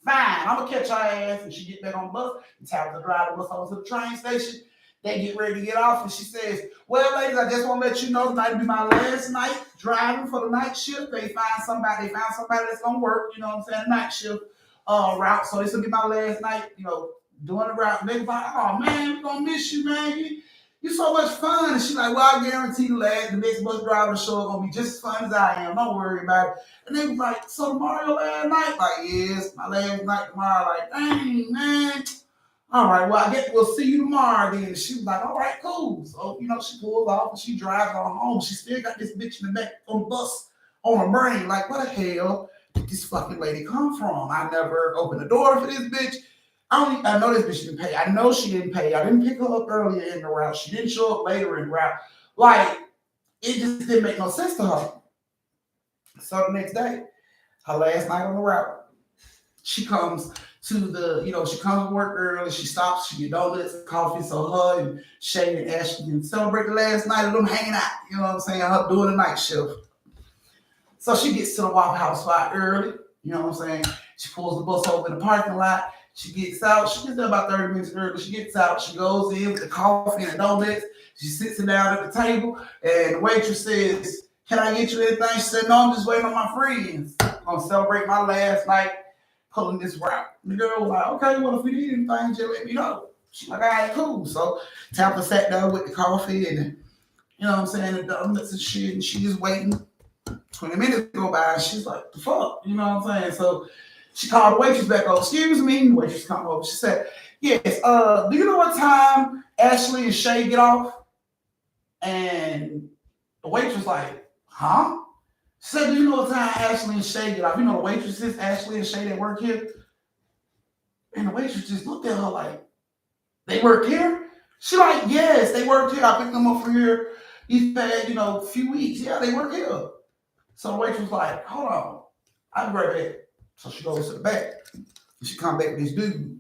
I'm going to catch her ass. And she get back on the bus and Tabitha drive the bus over to the train station. They get ready to get off, and she says, well, ladies, I just want to let you know tonight will be my last night driving for the night shift. They found somebody that's going to work, night shift route. So this will be my last night, doing the route. And they like, oh, man, we're going to miss you, man. You're so much fun. And she's like, well, I guarantee the next bus driver show is going to be just as fun as I am. Don't worry about it. And they was like, so tomorrow your last night? Like, yes, my last night tomorrow. Like, dang, man. All right, well, I guess we'll see you tomorrow then. And she was like, all right, cool. So, she pulls off and she drives on home. She still got this bitch in the back on the bus on her brain. Like, where the hell did this fucking lady come from? I never opened the door for this bitch. I know this bitch didn't pay. I know she didn't pay. I didn't pick her up earlier in the route. She didn't show up later in the route. Like, it just didn't make no sense to her. So the next day, her last night on the route, she comes to she comes to work early, she stops, she get donuts and coffee, so her and Shay and Ashley can celebrate the last night of them hanging out, you know what I'm saying, her doing the night shift. So she gets to the Waffle House spot early, you know what I'm saying, she pulls the bus over in the parking lot, she gets out, she gets there about 30 minutes early, she gets out, she goes in with the coffee and the donuts, she sits down at the table, and the waitress says, can I get you anything? She said, no, I'm just waiting on my friends. I'm going to celebrate my last night pulling this route. And the girl was like, okay, well, if we need anything, just let me know. She's like, all right, cool. So Tabitha sat down with the coffee and, you know what I'm saying, the donuts and shit, and she just waiting. 20 minutes go by, and she's like, the fuck? You know what I'm saying? So she called the waitress back over. Excuse me. The waitress come over. She said, yes, do you know what time Ashley and Shay get off? And the waitress like, huh? She said, do you know what time Ashley and Shay get off? You know the waitresses, Ashley and Shay, that work here? And the waitress just looked at her like, they work here? She like, yes, they work here. I picked them up from here. He's had, a few weeks. Yeah, they work here. So the waitress was like, hold on. I'll be right back. So she goes to the back. And she come back with this dude.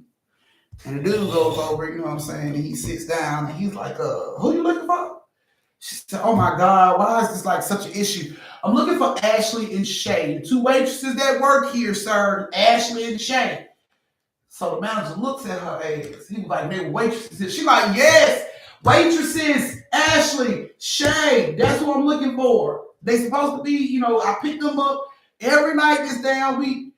And the dude goes over, you know what I'm saying? And he sits down and he's like, who you looking for? She said, oh my God, why is this like such an issue? I'm looking for Ashley and Shay, the two waitresses that work here, sir. Ashley and Shay. So the manager looks at her ass. He was like, they were waitresses. She like, yes, waitresses, Ashley, Shay. That's what I'm looking for. They supposed to be, I pick them up every night this damn week.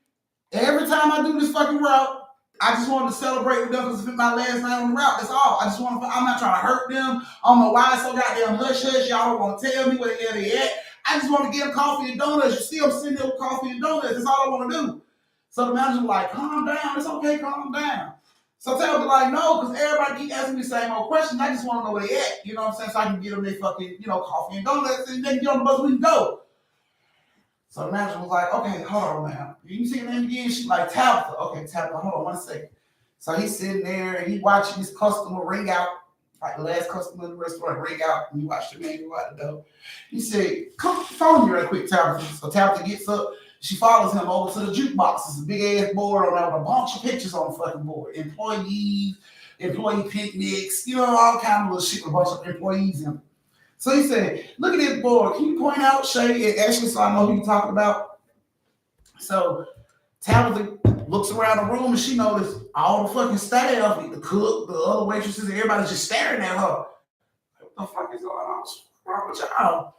Every time I do this fucking route, I just want to celebrate with them because it's my last night on the route. That's all. I'm not trying to hurt them. I don't know why it's so goddamn hush hush. Y'all don't want to tell me where the hell they at. I just want to get them coffee and donuts. You see them sitting there with coffee and donuts. That's all I want to do. So the manager was like, calm down. It's okay, calm down. So Taylor was like, no, because everybody keep asking me the same old questions. I just want to know where they at. You know what I'm saying? So I can get them their fucking, coffee and donuts and then get on the bus, we can go. So the manager was like, okay, hold on now. You see her name again? She's like, Tabitha. Okay, Tabitha, hold on 1 second. So he's sitting there and he watching his customer ring out, like the last customer in the restaurant ring out, and he watched the man go out the door. He said, come phone me right quick, Tabitha. So Tabitha gets up, she follows him over to the jukebox. It's a big ass board on there with a bunch of pictures on the fucking board. Employees, employee picnics, all kind of little shit with a bunch of employees in. So he said, look at this board. Can you point out Shay and Ashley so I know who you're talking about? So Tabitha looks around the room and she noticed all the fucking staff, the cook, the other waitresses, and everybody's just staring at her. What the fuck is going on? What's wrong with y'all?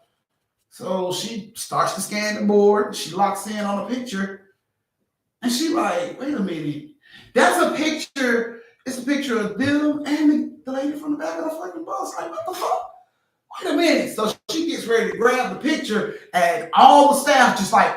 So she starts to scan the board. She locks in on a picture. And she like, wait a minute. That's a picture. It's a picture of them and the lady from the back of the fucking bus. Like, what the fuck? Wait a minute. So she gets ready to grab the picture and all the staff just like,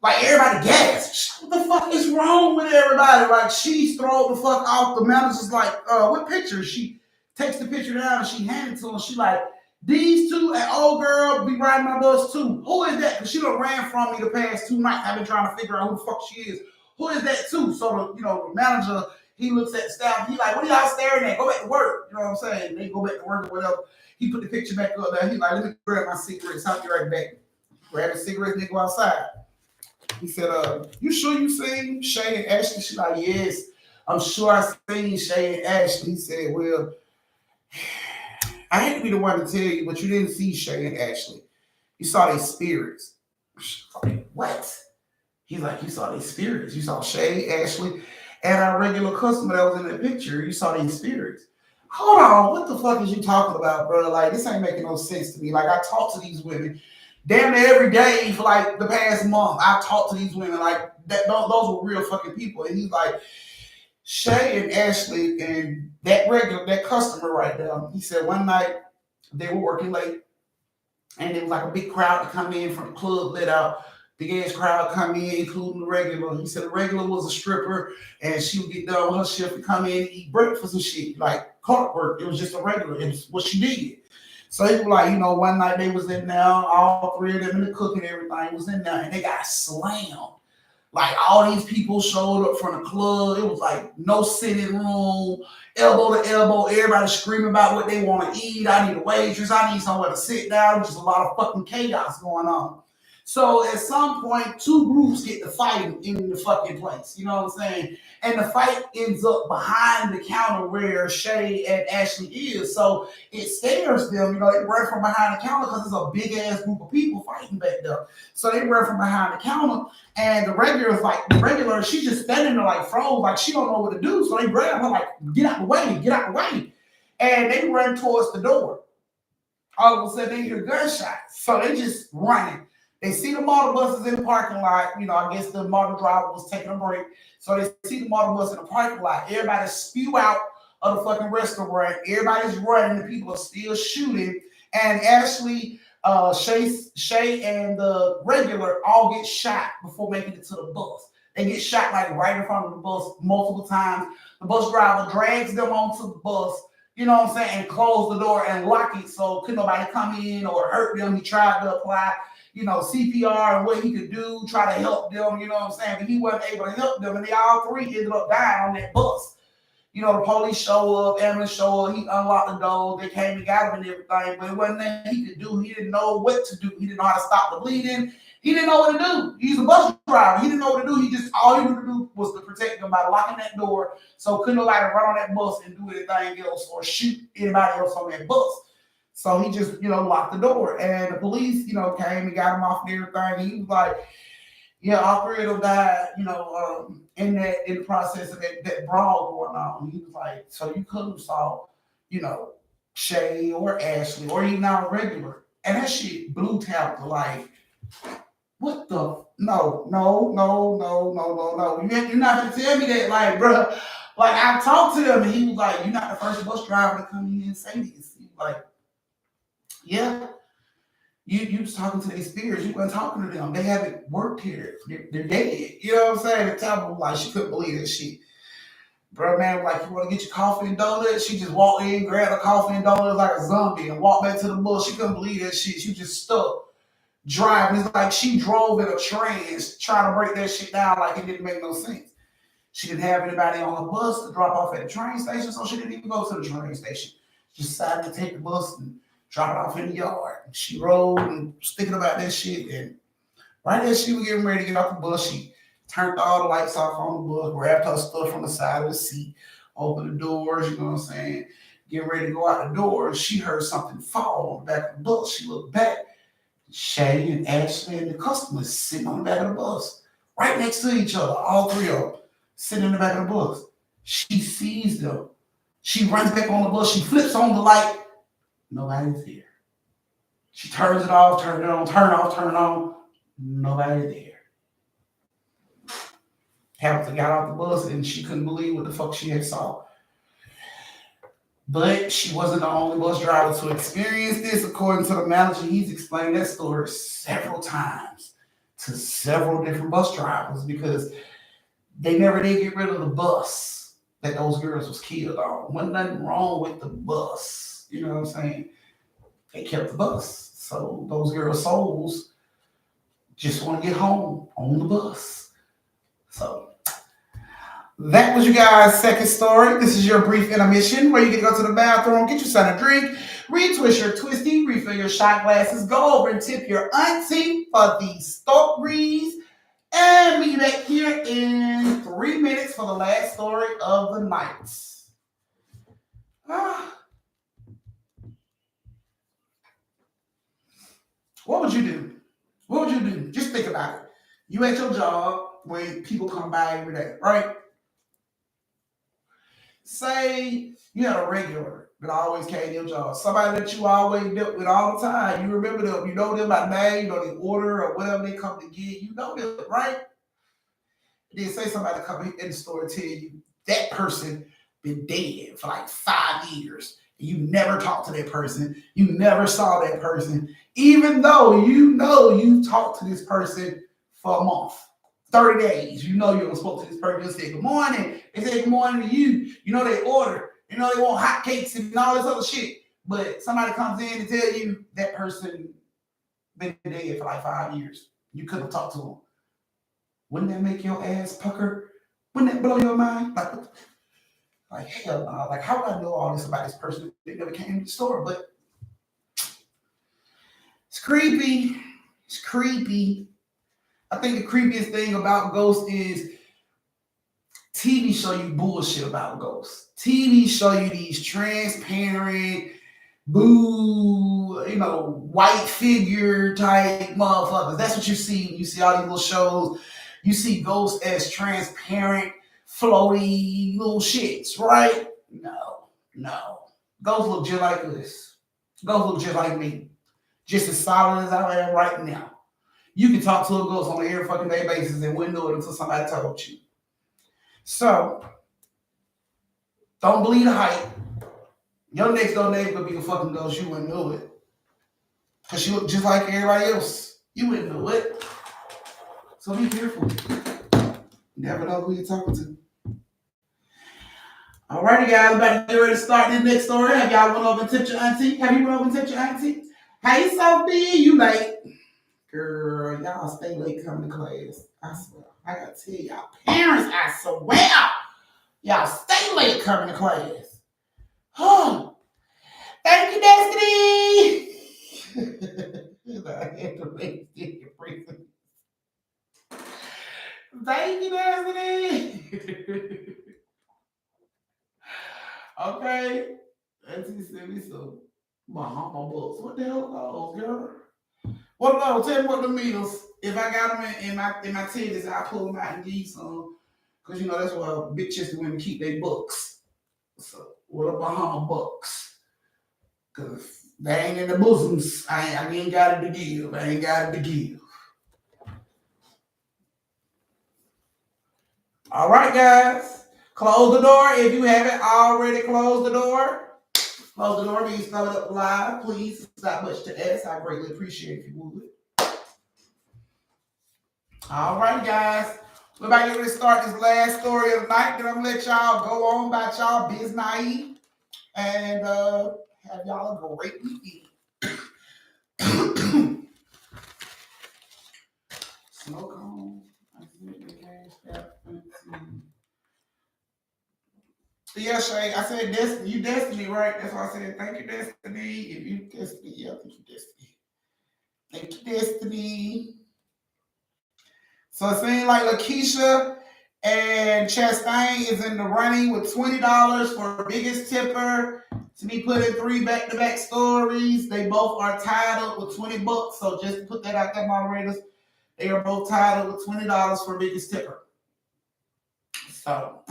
like everybody gasps. What the fuck is wrong with everybody? Like she's thrown the fuck off. The manager's like, what picture? She takes the picture down and she hands it to him. She like, these two and old girl be riding my bus too. Who is that? Because she done ran from me the past 2 nights. I've been trying to figure out who the fuck she is. Who is that too? So the manager, he looks at the staff. He like, what are y'all staring at? Go back to work. You know what I'm saying? They go back to work or whatever. He put the picture back up there. He like, let me grab my cigarettes. I'll be right back. Grab the cigarettes and they go outside. He said, you sure you seen Shay and Ashley? She like, yes, I'm sure I seen Shay and Ashley. He said, well, I hate to be the one to tell you, but you didn't see Shay and Ashley. You saw their spirits. Like, what? He's like, you saw their spirits. You saw Shay, Ashley, and our regular customer that was in that picture. You saw their spirits. Hold on, what the fuck is you talking about, bro? Like, this ain't making no sense to me. Like, I talk to these women damn near every day for like the past month. I talked to these women like that. Those were real fucking people. And he's like, Shay and Ashley and that customer right there. He said one night they were working late, and there was like a big crowd to come in from the club lit out. Big ass crowd come in, including the regular. He said the regular was a stripper, and she would get done with her shift and come in and eat breakfast and shit, like clockwork. It was just a regular. It was what she did. So he was like, one night they was in there, all three of them in the cook and everything was in there, and they got slammed. Like all these people showed up from the club. It was like no sitting room, elbow to elbow, everybody screaming about what they want to eat. I need a waitress. I need somewhere to sit down. Just a lot of fucking chaos going on. So at some point, two groups get to fighting in the fucking place. You know what I'm saying? And the fight ends up behind the counter where Shay and Ashley is. So it scares them. They run from behind the counter because there's a big ass group of people fighting back there. So they run from behind the counter. And the regular, she's just standing there like froze, like she don't know what to do. So they grab her like, get out the way, get out the way. And they run towards the door. All of a sudden they hear gunshots. So they just running. They see the model buses in the parking lot. I guess the model driver was taking a break. So they see the model bus in the parking lot. Everybody spew out of the fucking restaurant. Everybody's running. The people are still shooting. And actually, Shay and the regular all get shot before making it to the bus. They get shot like right in front of the bus multiple times. The bus driver drags them onto the bus, and close the door and lock it so couldn't nobody come in or hurt them. He tried to apply, CPR and what he could do, try to help them, but he wasn't able to help them. And they all three ended up dying on that bus. The police show up, ambulance show up, he unlocked the door, they came and got him and everything, but it wasn't nothing he could do. He didn't know what to do. He didn't know how to stop the bleeding. He didn't know what to do. He's a bus driver. He didn't know what to do. All he knew to do was to protect them by locking that door so couldn't nobody run on that bus and do anything else or shoot anybody else on that bus. So he just, locked the door. And the police, came and got him off and everything. He was like, yeah, all three of them died, in the process of that brawl going on. He was like, so you could have saw, Shay or Ashley or even our regular. And that shit blew Tabitha like, what the? No. You're not going to tell me that, like, bro. Like, I talked to him and he was like, you're not the first bus driver to come in and say this. He was like, yeah. You was talking to their spirits. You weren't talking to them. They haven't worked here. They're dead. You know what I'm saying? The Tabitha, like, she couldn't believe that shit. Bro, man, like, you want to get your coffee and donuts? She just walked in, grabbed a coffee and donuts like a zombie and walked back to the bus. She couldn't believe that shit. She just stuck driving. It's like she drove in a trance trying to break that shit down like it didn't make no sense. She didn't have anybody on her bus to drop off at the train station, so she didn't even go to the train station. She decided to take the bus and drop it off in the yard. She rode and was thinking about that shit. And right as she was getting ready to get off the bus, she turned all the lights off on the bus, grabbed her stuff from the side of the seat, opened the doors, you know what I'm saying, getting ready to go out the door. She heard something fall on the back of the bus. She looked back. Shay and Ashley and the customers sitting on the back of the bus, right next to each other, all three of them, sitting in the back of the bus. She sees them. She runs back on the bus. She flips on the light. Nobody's there. She turns it off, turn it on, turn off, turn it on. Nobody there. Tabitha got off the bus and she couldn't believe what the fuck she had saw. But she wasn't the only bus driver to experience this. According to the manager, he's explained that story several times to several different bus drivers because they never did get rid of the bus that those girls was killed on. Wasn't nothing wrong with the bus. You know what I'm saying? They kept the bus. So those girls' souls just want to get home on the bus. So that was you guys' second story. This is your brief intermission where you can go to the bathroom, get your son a drink, retwist your twisty, refill your shot glasses, go over and tip your auntie for these stories, and be back here in 3 minutes for the last story of the night. What would you do? What would you do? Just think about it. You at your job where people come by every day, right? Say you had a regular that always came to your job, somebody that you always dealt with all the time. You remember them, you know them by name, you know their order or whatever they come to get, you know them, right? Then say somebody come in the store and tell you that person been dead for like 5 years. You never talked to that person. You never saw that person, even though you know you talked to this person for a month. 30 days, you know you spoke to this person, you say good morning, they say good morning to you, you know they order, you know they want hot cakes and all this other shit, but somebody comes in and tell you that person been dead for like 5 years, you couldn't talk to them. Wouldn't that make your ass pucker? Wouldn't that blow your mind? Like hell no, like how would I know all this about this person that never came to the store? But it's creepy, it's creepy. I think the creepiest thing about ghosts is TV show you bullshit about ghosts. TV show you these transparent, white figure type motherfuckers. That's what you see when you see all these little shows. You see ghosts as transparent, floaty little shits, right? No. Ghosts look just like this. Ghosts look just like me. Just as solid as I am right now. You can talk to a ghost on an every fucking day basis and wouldn't know it until somebody told you. So don't believe the hype. Your next door neighbor could be a fucking ghost. You wouldn't know it. Because you look just like everybody else. You wouldn't know it. So be careful. You never know who you're talking to. Alrighty, guys, about to get ready to start this next story. Have y'all went over and tipped your auntie? Have you went over and tipped your auntie? Hey, Sophie, you late. Girl, y'all stay late coming to class. I swear. I gotta tell y'all, parents, I swear. Y'all stay late coming to class. Oh, thank you, Destiny. I had to make it breathing. Thank you, Destiny. Okay. Auntie sent me some Bahama books. What the hell are those, girl? What are those? Tell me what the meals. If I got them in my titties, I'll pull them out and give you some. Because, that's where big chested women keep their books. So, what are Bahama books? Because they ain't in the bosoms. I ain't got it to give. I ain't got it to give. All right, guys. Close the door if you haven't already closed the door. Close the door when you start up live. Please, it's not much to ask. I greatly appreciate if you would. All right, guys. We're about to get ready to start this last story of the night. Then I'm going to let y'all go on about y'all business and have y'all a great weekend. Smoke on. Yeah, Shay, I said Destiny. You Destiny, right? That's why I said thank you, Destiny. If you Destiny, yeah, thank you, Destiny. Thank you, Destiny. So it seems like Lakeisha and Chastain is in the running with $20 for biggest tipper to be put in 3 back-to-back stories. They both are tied up with $20. So just to put that out there, moderators, they are both tied up with $20 for biggest tipper. So,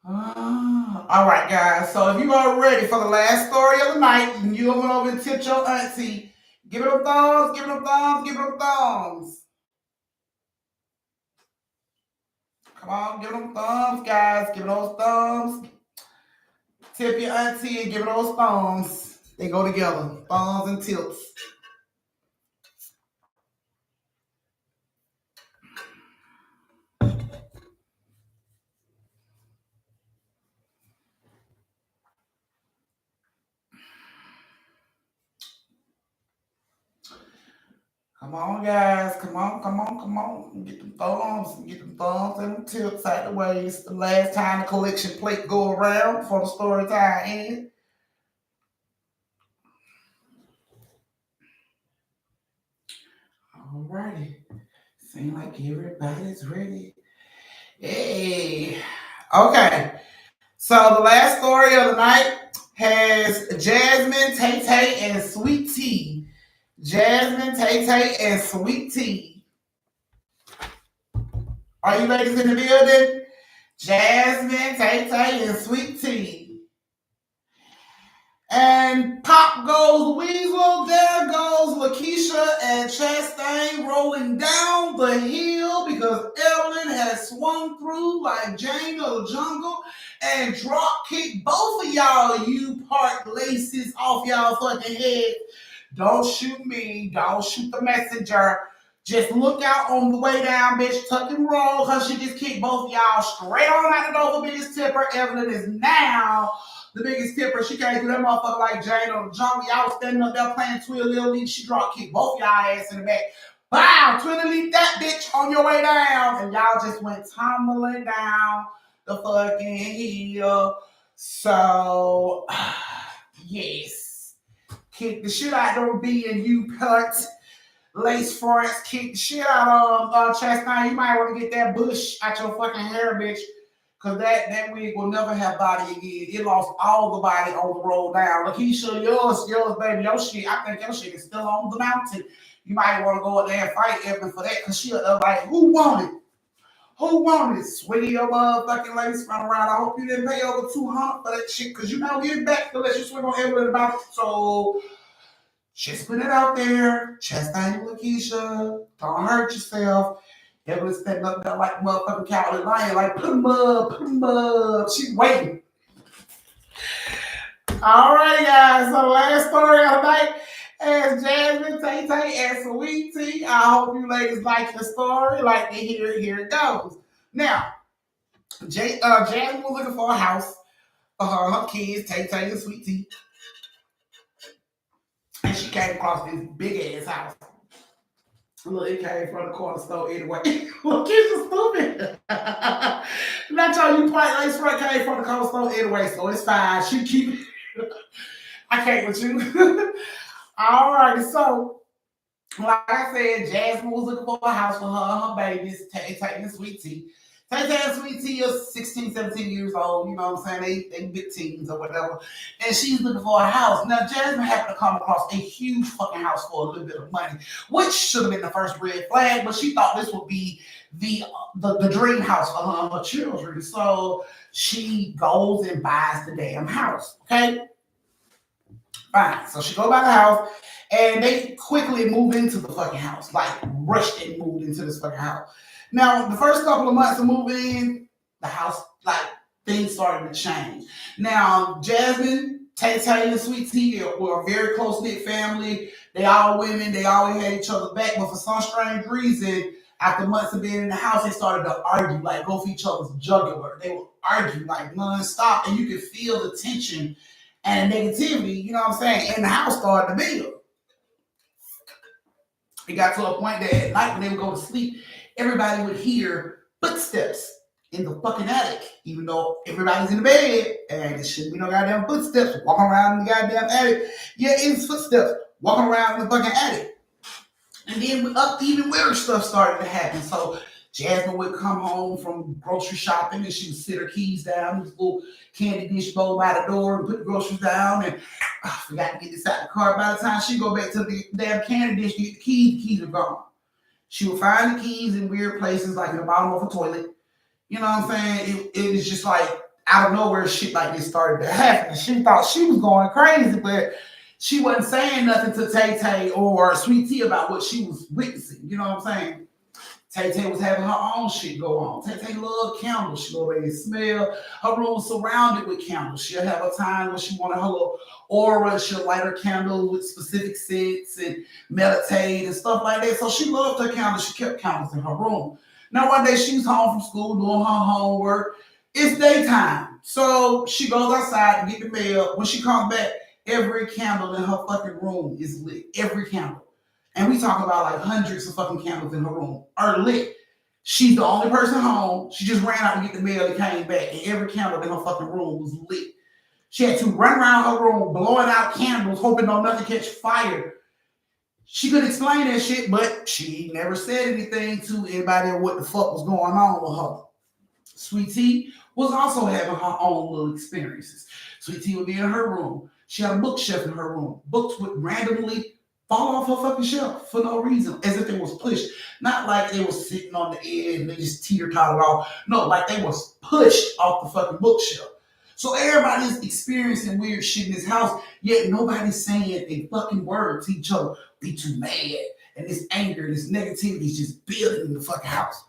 all right, guys. So if you are ready for the last story of the night, and you went over and tipped your auntie, give it a thumbs, give it a thumbs, give it a thumbs. Come on, give them thumbs, guys. Give those thumbs. Tip your auntie and give her those thumbs. They go together. Thumbs and tips. Come on, guys. Come on, come on, come on. Get them thumbs. Get them thumbs and them tips out the way. It's the last time the collection plate go around before the story time ends. All righty. Seems like everybody's ready. Hey. Okay. So the last story of the night has Jasmine, Tay Tay, and Sweet Tea. Jasmine, Tay Tay, and Sweet Tea. Are you ladies in the building? Jasmine, Tay Tay, and Sweet Tea. And pop goes Weasel, there goes Lakeisha and Chastain rolling down the hill because Evelyn has swung through like Jane of the Jungle and drop kicked both of y'all, you part laces off y'all fucking head. Don't shoot me, don't shoot the messenger. Just look out on the way down, bitch. Tuck and roll, because she just kicked both of y'all straight on out the door for biggest tipper. Evelyn is now the biggest tipper. She can't do that motherfucker like Jane on the jungle. Y'all was standing up there playing Twill Little League. She drop kicked both y'all ass in the back. Wow, Twill League that bitch on your way down. And y'all just went tumbling down the fucking hill. So, yes. Kick the shit out of B and you putts. Lace fronts, kick the shit out of Chastain. You might want to get that bush out your fucking hair, bitch. Cause that wig will never have body again. It lost all the body on the road down. Lakeisha, yours, baby, your shit. I think your shit is still on the mountain. You might want to go out there and fight Evan for that, cause she like, who wanted? Who wanted it? Swing your motherfucking lace front around. I hope you didn't pay over $200 for that shit, cause you know you're back to let you swing on Evan about it. So Just put it out there. Chastain Lakeisha. Don't hurt yourself. Evelyn standing up there like motherfucking cowardly lion, like put him up, put him up. She's waiting. All right, guys. So the last story of the night is Jasmine, Tay Tay, and Sweet Tea. I hope you ladies like the story, like to hear it. Here it goes. Now, Jasmine was looking for a house for her kids, Tay Tay and Sweet Tea, and she came across this big ass house. Look, it came from the corner store anyway. Look, it's stupid. Not y'all, you quite lace front came from the corner store anyway, so it's fine. She keep it. I can't with you. All right, so like I said, Jasmine was looking for a house for her and her babies, Tay Tay and Sweet Tea. Tay Tay and Sweet Tea are 16, 17 years old, you know what I'm saying? They big teens or whatever. And she's looking for a house. Now, Jasmine happened to come across a huge fucking house for a little bit of money, which should have been the first red flag, but she thought this would be the dream house for her and her children. So she goes and buys the damn house, okay? Fine. So she go by the house, and they quickly move into the fucking house, like rushed and moved into this fucking house. Now, the first couple of months of moving in, the house, like, things started to change. Now, Jasmine, Tay Tay, and Sweet Tea were a very close-knit family. They all women. They always had each other back. But for some strange reason, after months of being in the house, they started to argue, like go for each other's jugular. They would argue like non-stop, and you could feel the tension and negativity, you know what I'm saying, in the house started to build. It got to a point that at night when they would go to sleep, everybody would hear footsteps in the fucking attic, even though everybody's in the bed, and there shouldn't be no goddamn footsteps walking around in the goddamn attic. Yeah, it's footsteps walking around in the fucking attic. And then even weirder stuff started to happen. So Jasmine would come home from grocery shopping and she would sit her keys down in this little candy dish bowl by the door and put the groceries down, and I forgot to get this out of the car. By the time she go back to the damn candy dish to get the keys are gone. She would find the keys in weird places, like in the bottom of a toilet. You know what I'm saying? It was just like out of nowhere, shit like this started to happen. She thought she was going crazy, but she wasn't saying nothing to Tay Tay or Sweet Tea about what she was witnessing. You know what I'm saying? Tay Tay was having her own shit go on. Tay Tay loved candles. She loved to smell. Her room was surrounded with candles. She'll have a time when she wanted her little aura. She'll light her candles with specific scents and meditate and stuff like that. So she loved her candles. She kept candles in her room. Now, one day she's home from school doing her homework. It's daytime. So she goes outside to get the mail. When she comes back, every candle in her fucking room is lit. Every candle. And we talk about like hundreds of fucking candles in her room are lit. She's the only person home. She just ran out to get the mail and came back, and every candle in her fucking room was lit. She had to run around her room blowing out candles, hoping on nothing catch fire. She could explain that shit, but she never said anything to anybody or what the fuck was going on with her. Sweet Tea was also having her own little experiences. Sweet Tea would be in her room. She had a bookshelf in her room. Books would randomly fall off her fucking shelf for no reason, as if they was pushed. Not like they was sitting on the edge and they just teeter-tottered off. No, like they was pushed off the fucking bookshelf. So everybody's experiencing weird shit in this house, yet nobody's saying a fucking word to each other. Be too mad. And this anger, this negativity is just building in the fucking house.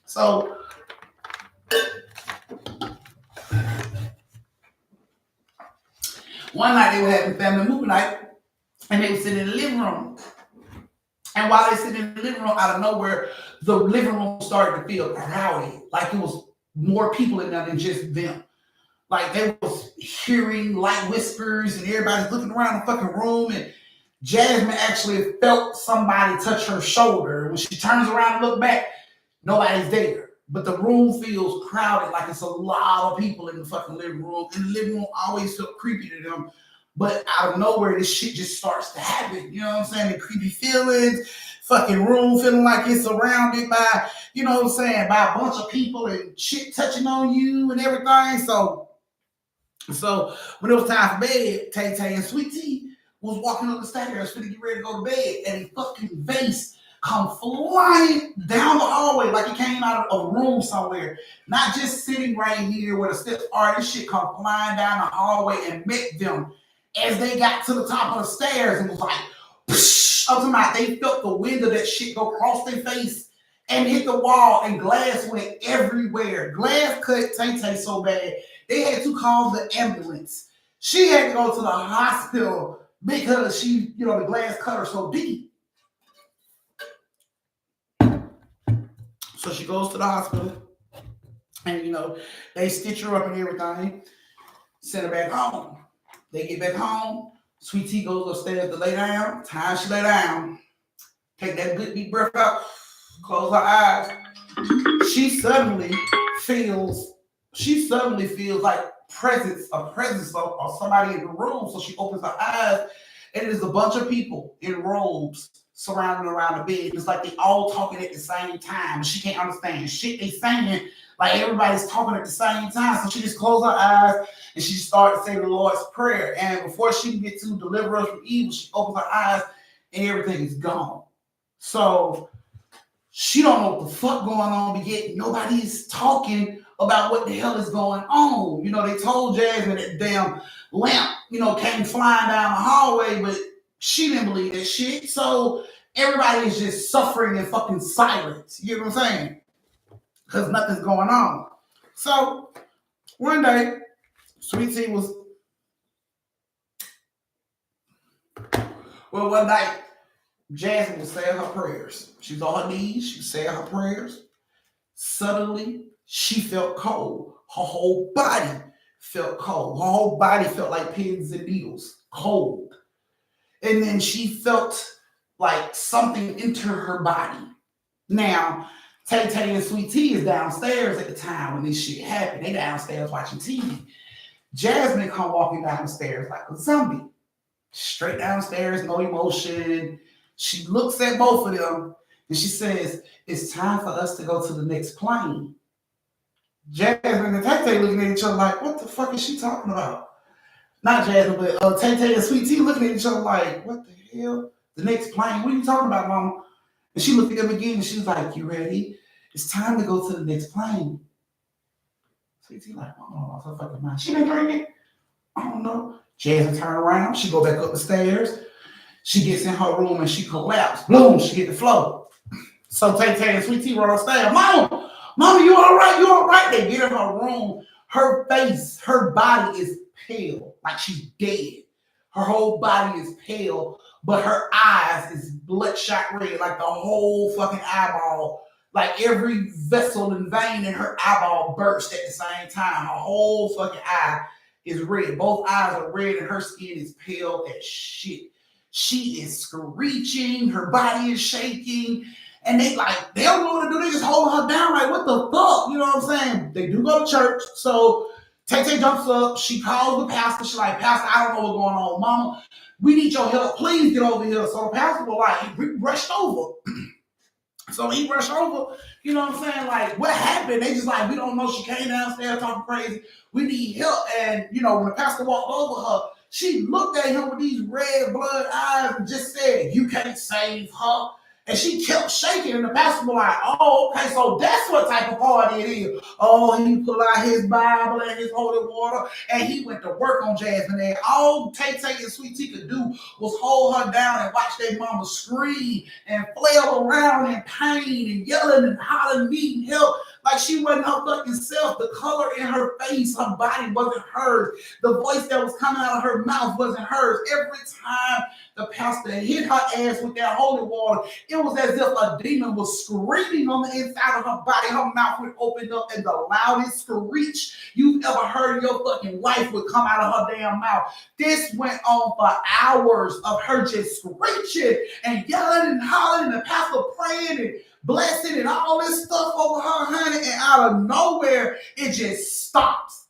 So one night they were having family movie night, and they were sitting in the living room. And while they sitting in the living room, out of nowhere, the living room started to feel crowded. Like it was more people in there than just them. Like they was hearing light whispers and everybody's looking around the fucking room, and Jasmine actually felt somebody touch her shoulder. When she turns around and look back, nobody's there. But the room feels crowded, like it's a lot of people in the fucking living room. And the living room always felt creepy to them. But out of nowhere, this shit just starts to happen. You know what I'm saying? The creepy feelings, fucking room feeling like it's surrounded by, you know what I'm saying, by a bunch of people and shit touching on you and everything. So when it was time for bed, Tay Tay and Sweet Tea was walking up the stairs to get ready to go to bed, and a fucking vase come flying down the hallway like it came out of a room somewhere. Not just sitting right here where the steps are. This shit come flying down the hallway and met them as they got to the top of the stairs and was like, up to my, they felt the wind of that shit go across their face and hit the wall, and glass went everywhere. Glass cut Tay Tay so bad, they had to call the ambulance. She had to go to the hospital because she, the glass cut her so deep. So she goes to the hospital, and they stitch her up and everything, send her back home. They get back home. Sweet Tea goes upstairs to lay down. Time she lay down, take that good deep breath out, close her eyes. She suddenly feels like a presence of somebody in the room. So she opens her eyes, and there's a bunch of people in robes surrounding around the bed. It's like they all talking at the same time. She can't understand shit they saying. Like everybody's talking at the same time. So she just closed her eyes and she started to say the Lord's Prayer. And before she can get to deliver us from evil, she opens her eyes and everything is gone. So she don't know what the fuck going on, but yet nobody's talking about what the hell is going on. They told Jasmine that damn lamp, came flying down the hallway, but she didn't believe that shit. So everybody is just suffering in fucking silence. You know what I'm saying? Because nothing's going on. So one day, Sweet Tea was, one night, Jasmine was saying her prayers. She was on her knees. She was saying her prayers. Suddenly, she felt cold. Her whole body felt cold. Her whole body felt like pins and needles, cold. And then she felt like something enter her body. Now, Tay Tay and Sweet Tea is downstairs at the time when this shit happened. They downstairs watching TV. Jasmine come walking down the stairs like a zombie. Straight downstairs, no emotion. She looks at both of them and she says, "It's time for us to go to the next plane." Jasmine and Tay Tay looking at each other like, what the fuck is she talking about? Not Jasmine, but Tay Tay and Sweet Tea looking at each other like, what the hell? The next plane? What are you talking about, Mama? And she looked at them again and she was like, "You ready? It's time to go to the next plane." Sweet Tea like, "Oh, off her fucking mind. She didn't bring it. I don't know." Jasmine turn around. She go back up the stairs. She gets in her room and she collapsed. Boom, she hit the floor. So Tay Tay and Sweet Tea run upstairs. Mama, you all right? You all right? They get in her room. Her face, her body is pale, like she's dead. Her whole body is pale, but her eyes is bloodshot red, like the whole fucking eyeball. Like every vessel and vein in her eyeball burst at the same time. Her whole fucking eye is red. Both eyes are red and her skin is pale as shit. She is screeching. Her body is shaking. And they don't know what to do. They just hold her down like, what the fuck? You know what I'm saying? They do go to church. So Tay Tay jumps up. She calls the pastor. She's like, "Pastor, I don't know what's going on. Mama, we need your help. Please get over here." So the pastor was like, he rushed over. So he rushed over, you know what I'm saying? Like, what happened? They just like, "We don't know. She came downstairs talking crazy. We need help." And, when the pastor walked over her, she looked at him with these red blood eyes and just said, "You can't save her." And she kept shaking, and the pastor was like, "Oh, okay, so that's what type of party it is." Oh, he pulled out his Bible and his holy water, and he went to work on Jasmine. And all Tay Tay and Sweet Tea could do was hold her down and watch their mama scream and flail around in pain and yelling and hollering, needing help. Like she wasn't her fucking self. The color in her face, her body wasn't hers. The voice that was coming out of her mouth wasn't hers. Every time the pastor hit her ass with that holy water, it was as if a demon was screaming on the inside of her body. Her mouth would open up and the loudest screech you've ever heard in your fucking life would come out of her damn mouth. This went on for hours of her just screeching and yelling and hollering, and the pastor praying and blessing and all this stuff over her, honey, and out of nowhere, it just stops.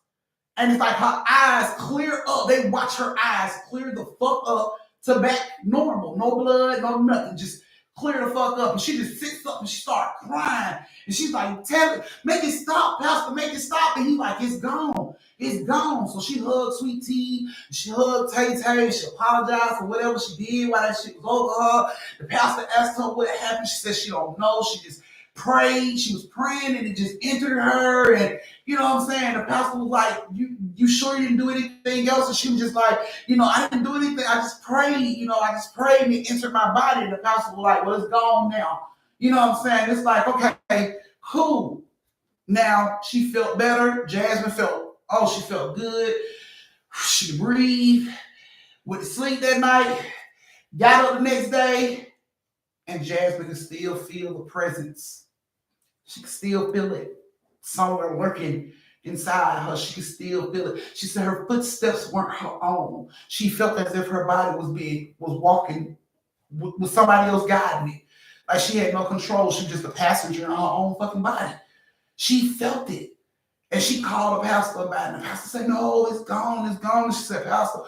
And it's like her eyes clear up. They watch her eyes clear the fuck up to back normal. No blood, no nothing. Just clear the fuck up. And she just sits up and she starts crying. And she's like, "Tell it, make it stop, Pastor, make it stop." And he's like, "It's gone. It's gone." So she hugged Sweet Tea. She hugged Tay Tay. She apologized for whatever she did while that shit was over her. The pastor asked her what happened. She said she don't know. She just prayed. She was praying, and it just entered her. And you know what I'm saying? The pastor was like, you sure you didn't do anything else? And she was just like, I didn't do anything. I just prayed. I just prayed, and it entered my body. And the pastor was like, well, it's gone now. You know what I'm saying? It's like, okay, cool. Now she felt better. Jasmine she felt good. She breathed, went to sleep that night, got up the next day, and Jasmine could still feel the presence. She could still feel it somewhere lurking inside her. She could still feel it. She said her footsteps weren't her own. She felt as if her body was walking with somebody else guiding it. Like she had no control. She was just a passenger in her own fucking body. She felt it. And she called the pastor about it. And the pastor said, no, it's gone, it's gone. She said, Pastor,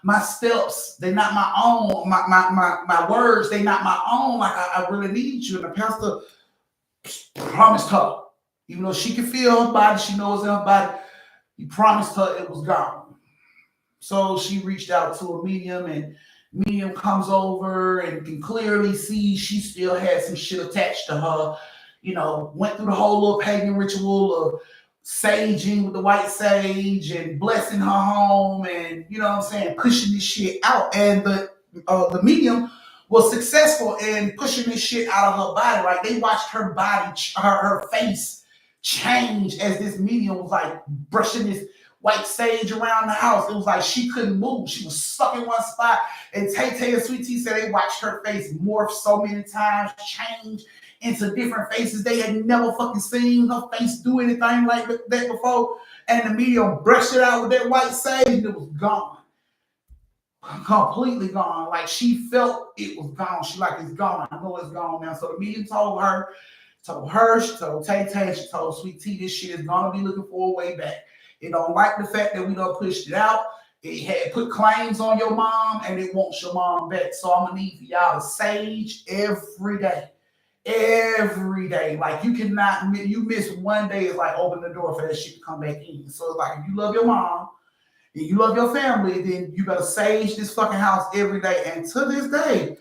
my steps, they're not my own. My words, they're not my own. Like, I really need you. And the pastor promised her, even though she can feel her body, she knows in her body, he promised her it was gone. So she reached out to a medium, and medium comes over and can clearly see she still had some shit attached to her. Went through the whole little pagan ritual of saging with the white sage and blessing her home, and pushing this shit out. And the medium was successful in pushing this shit out of her body. Right? They watched her body, her face change as this medium was like brushing this white sage around the house. It was like she couldn't move. She was stuck in one spot. And Tay and Sweet Tea said they watched her face morph so many times, change into different faces. They had never fucking seen her face do anything like that before. And the medium brushed it out with that white sage, and it was gone. Completely gone. Like she felt it was gone. She like, it's gone. I know it's gone now. So the medium told her, she told Tay, she told Sweet Tea, this shit is gonna be looking for a way back. It don't like the fact that we done pushed it out. It had put claims on your mom, and it wants your mom back. So I'm gonna need for y'all to sage every day. Every day. Like you miss one day, it's like open the door for that shit to come back in. So it's like, if you love your mom and you love your family, then you better sage this fucking house every day. And to this day,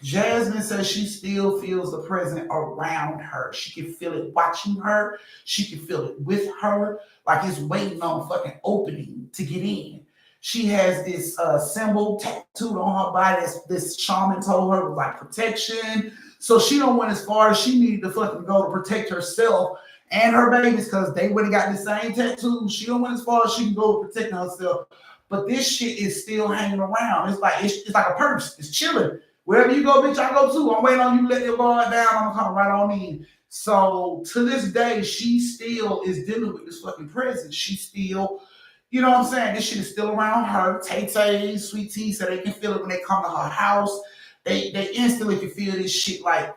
Jasmine says she still feels the presence around her. She can feel it watching her. She can feel it with her. Like it's waiting on fucking opening to get in. She has this symbol tattooed on her body. This shaman told her was like protection. So she don't went as far as she needed to fucking go to protect herself and her babies, because they would have got the same tattoo. She don't went as far as she can go to protecting herself. But this shit is still hanging around. It's like a purse. It's chilling. Wherever you go, bitch, I go too. I'm waiting on you to let your guard down. I'm coming right on in. So to this day, she still is dealing with this fucking presence. She still, you know what I'm saying? This shit is still around her. Tay, Sweet Tea, so they can feel it when they come to her house. They instantly can feel this shit like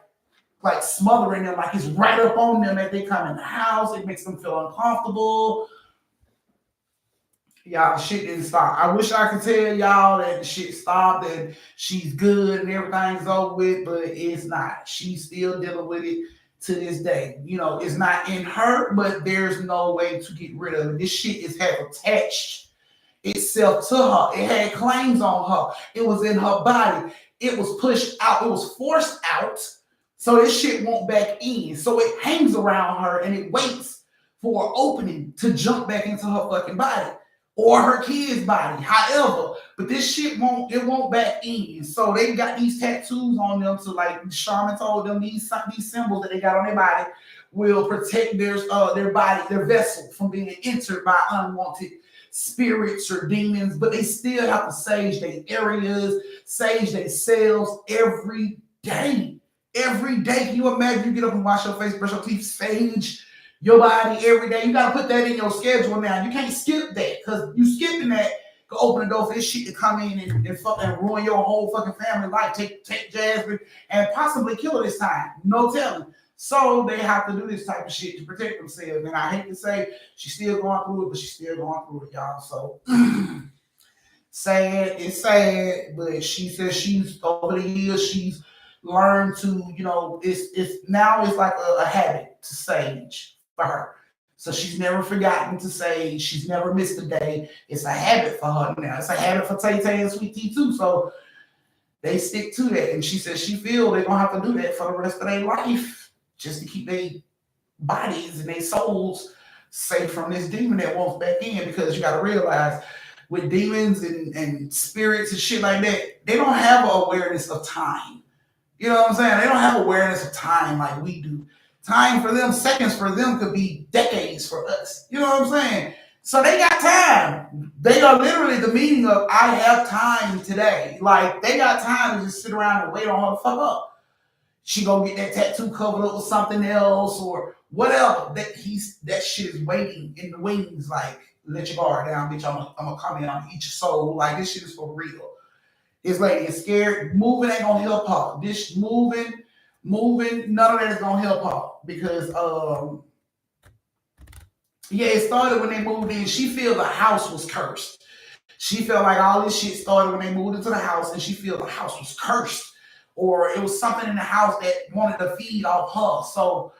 smothering them, like it's right up on them as they come in the house. It makes them feel uncomfortable. Y'all, shit didn't stop. I wish I could tell y'all that the shit stopped and she's good and everything's over with, but it's not. She's still dealing with it to this day. It's not in her, but there's no way to get rid of it. This shit has attached itself to her. It had claims on her. It was in her body. It was pushed out. It was forced out. So this shit won't back in. So it hangs around her and it waits for an opening to jump back into her fucking body or her kid's body. However, but this shit won't back in. So they got these tattoos on them. So like Shaman told them, these symbols that they got on their body will protect their body, their vessel, from being entered by unwanted spirits or demons. But they still have to sage their areas, sage themselves every day. Every day. Can you imagine you get up and wash your face, brush your teeth, sage your body every day? You got to put that in your schedule now. You can't skip that, because you skipping that could open the door for this shit to come in and fucking ruin your whole fucking family life. Take Jasmine and possibly kill her this time. No telling. So they have to do this type of shit to protect themselves. And I hate to say she's still going through it, but she's still going through it, y'all. So sad. It's sad, but she says she's over the years, she's learned to, it's now it's like a habit to sage for her. So she's never forgotten to sage. She's never missed a day. It's a habit for her now. It's a habit for Tay and Sweet Tea too. So they stick to that. And she said she feel they're gonna have to do that for the rest of their life just to keep their bodies and their souls safe from this demon that wants back in. Because you gotta realize with demons and spirits and shit like that, they don't have an awareness of time. You know what I'm saying? They don't have awareness of time like we do. Time for them, seconds for them could be decades for us. You know what I'm saying? So they got time. They are literally the meaning of I have time today. Like they got time to just sit around and wait on her to fuck up. She gonna get that tattoo covered up with something else or whatever. That shit is waiting in the wings. Like let your guard down, bitch. I'm gonna come in on each soul. Like this shit is for real. This lady is scared. Moving ain't gonna help her. This moving, none of that is gonna help her because yeah, it started when they moved in. She feel the house was cursed. She felt like all this shit started when they moved into the house, and she feel the house was cursed, or it was something in the house that wanted to feed off her. So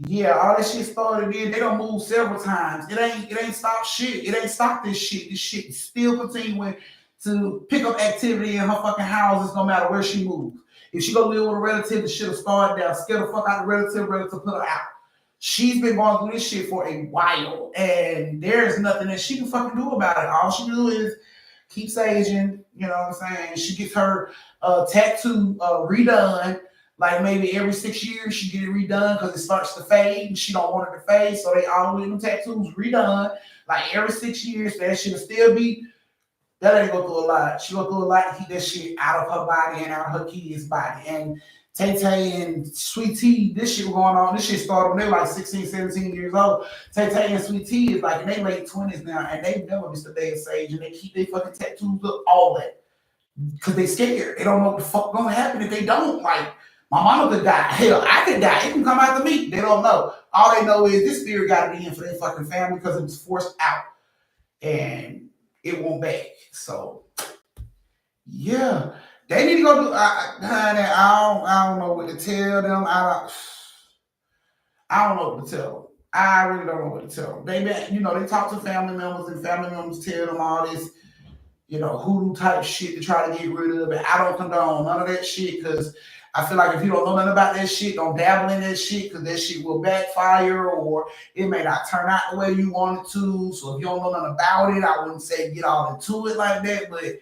yeah, all that shit started in. They don't move several times. It ain't stopped shit. It ain't stopped this shit. This shit is still continuing to pick up activity in her fucking houses no matter where she moves. If she go live with a relative, the shit'll start down. Scare the fuck out of the relative put her out. She's been going through this shit for a while, and there's nothing that she can fucking do about it. All she can do is keep saging, you know what I'm saying? She gets her tattoo redone, like maybe every 6 years she get it redone because it starts to fade, and she don't want it to fade, so they always them tattoos redone, like every 6 years. That shit'll still be. That lady go through a lot. She go through a lot to keep that shit out of her body and out of her kids' body. And Tay Tay and Sweet Tea, this shit was going on. This shit started when they were like 16, 17 years old. Tay Tay and Sweet Tea is like in their late 20s now, and they never missed a day of sage, and they keep their fucking tattoos up, all that. Because they scared. They don't know what the fuck gonna happen if they don't. Like, my mama could die. Hell, I could die. It can come after me. They don't know. All they know is this spirit got to be in for their fucking family because it was forced out. And it won't back. So yeah, they need to go do. Honey, I don't know what to tell them. I don't know what to tell them. I really don't know what to tell them. They talk to family members, and family members tell them all this, hoodoo type shit to try to get rid of it. I don't condone none of that shit because I feel like if you don't know nothing about that shit, don't dabble in that shit because that shit will backfire or it may not turn out the way you want it to. So if you don't know nothing about it, I wouldn't say get all into it like that. But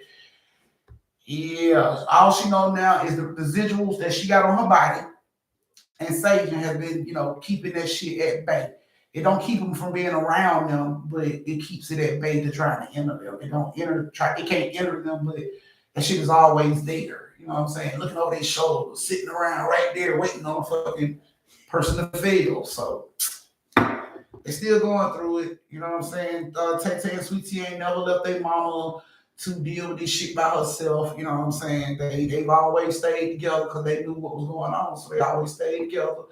yeah, all she knows now is the residuals that she got on her body, and Satan has been, keeping that shit at bay. It don't keep them from being around them, but it keeps it at bay to try to enter them. It can't enter them, but that shit is always there. You know what I'm saying? Looking over their shoulders, sitting around right there, waiting on a fucking person to fail. So they still going through it. You know what I'm saying? Tay Tay and Sweet Tea ain't never left their mama to deal with this shit by herself. You know what I'm saying? They've always stayed together because they knew what was going on. So they always stayed together.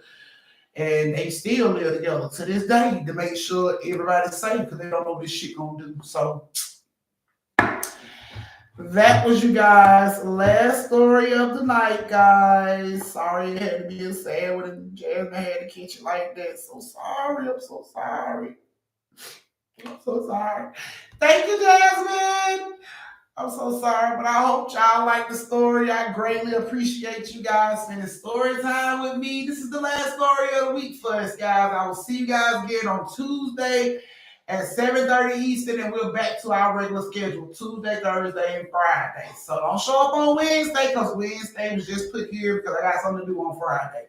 And they still live together to this day to make sure everybody's safe because they don't know what this shit gonna do. So that was you guys' last story of the night, guys. Sorry it had to be a sad when Jasmine had to catch it like that. So sorry. I'm so sorry. I'm so sorry. Thank you, Jasmine. I'm so sorry, but I hope y'all like the story. I greatly appreciate you guys spending story time with me. This is the last story of the week for us, guys. I will see you guys again on Tuesday at 7:30 Eastern, and we're back to our regular schedule, Tuesday, Thursday, and Friday. So don't show up on Wednesday, because Wednesday was just put here because I got something to do on Friday.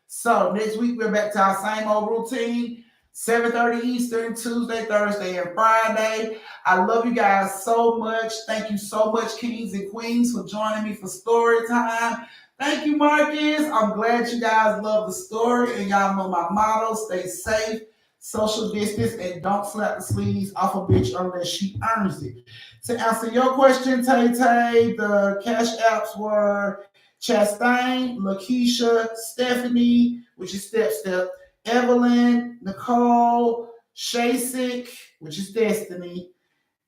So next week, we're back to our same old routine, 7:30 Eastern, Tuesday, Thursday, and Friday. I love you guys so much. Thank you so much, kings and queens, for joining me for story time. Thank you, Marcus. I'm glad you guys love the story, and y'all know my motto: stay safe, social distance, and don't slap the sleeves off a bitch unless she earns it. To answer your question, Tay Tay, the cash apps were Chastain, Lakeisha, Stephanie, which is Step, Evelyn, Nicole, Shasik, which is Destiny,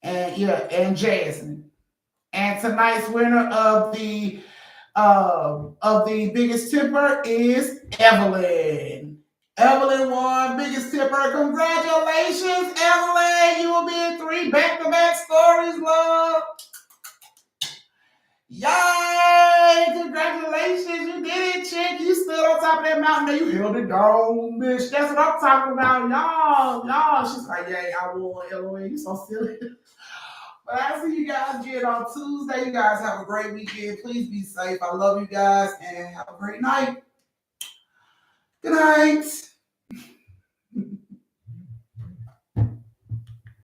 and Jasmine. And tonight's winner of the biggest tipper is Evelyn. Evelyn won biggest tipper. Congratulations, Evelyn. You will be in 3 back-to-back stories, love. Yay! Congratulations, you did it, chick. You stood on top of that mountain and you held it down, bitch. That's what I'm talking about, y'all. She's like, yeah, I won, LOL. You so silly. But I see you guys again on Tuesday. You guys have a great weekend. Please be safe. I love you guys and have a great night. Good night.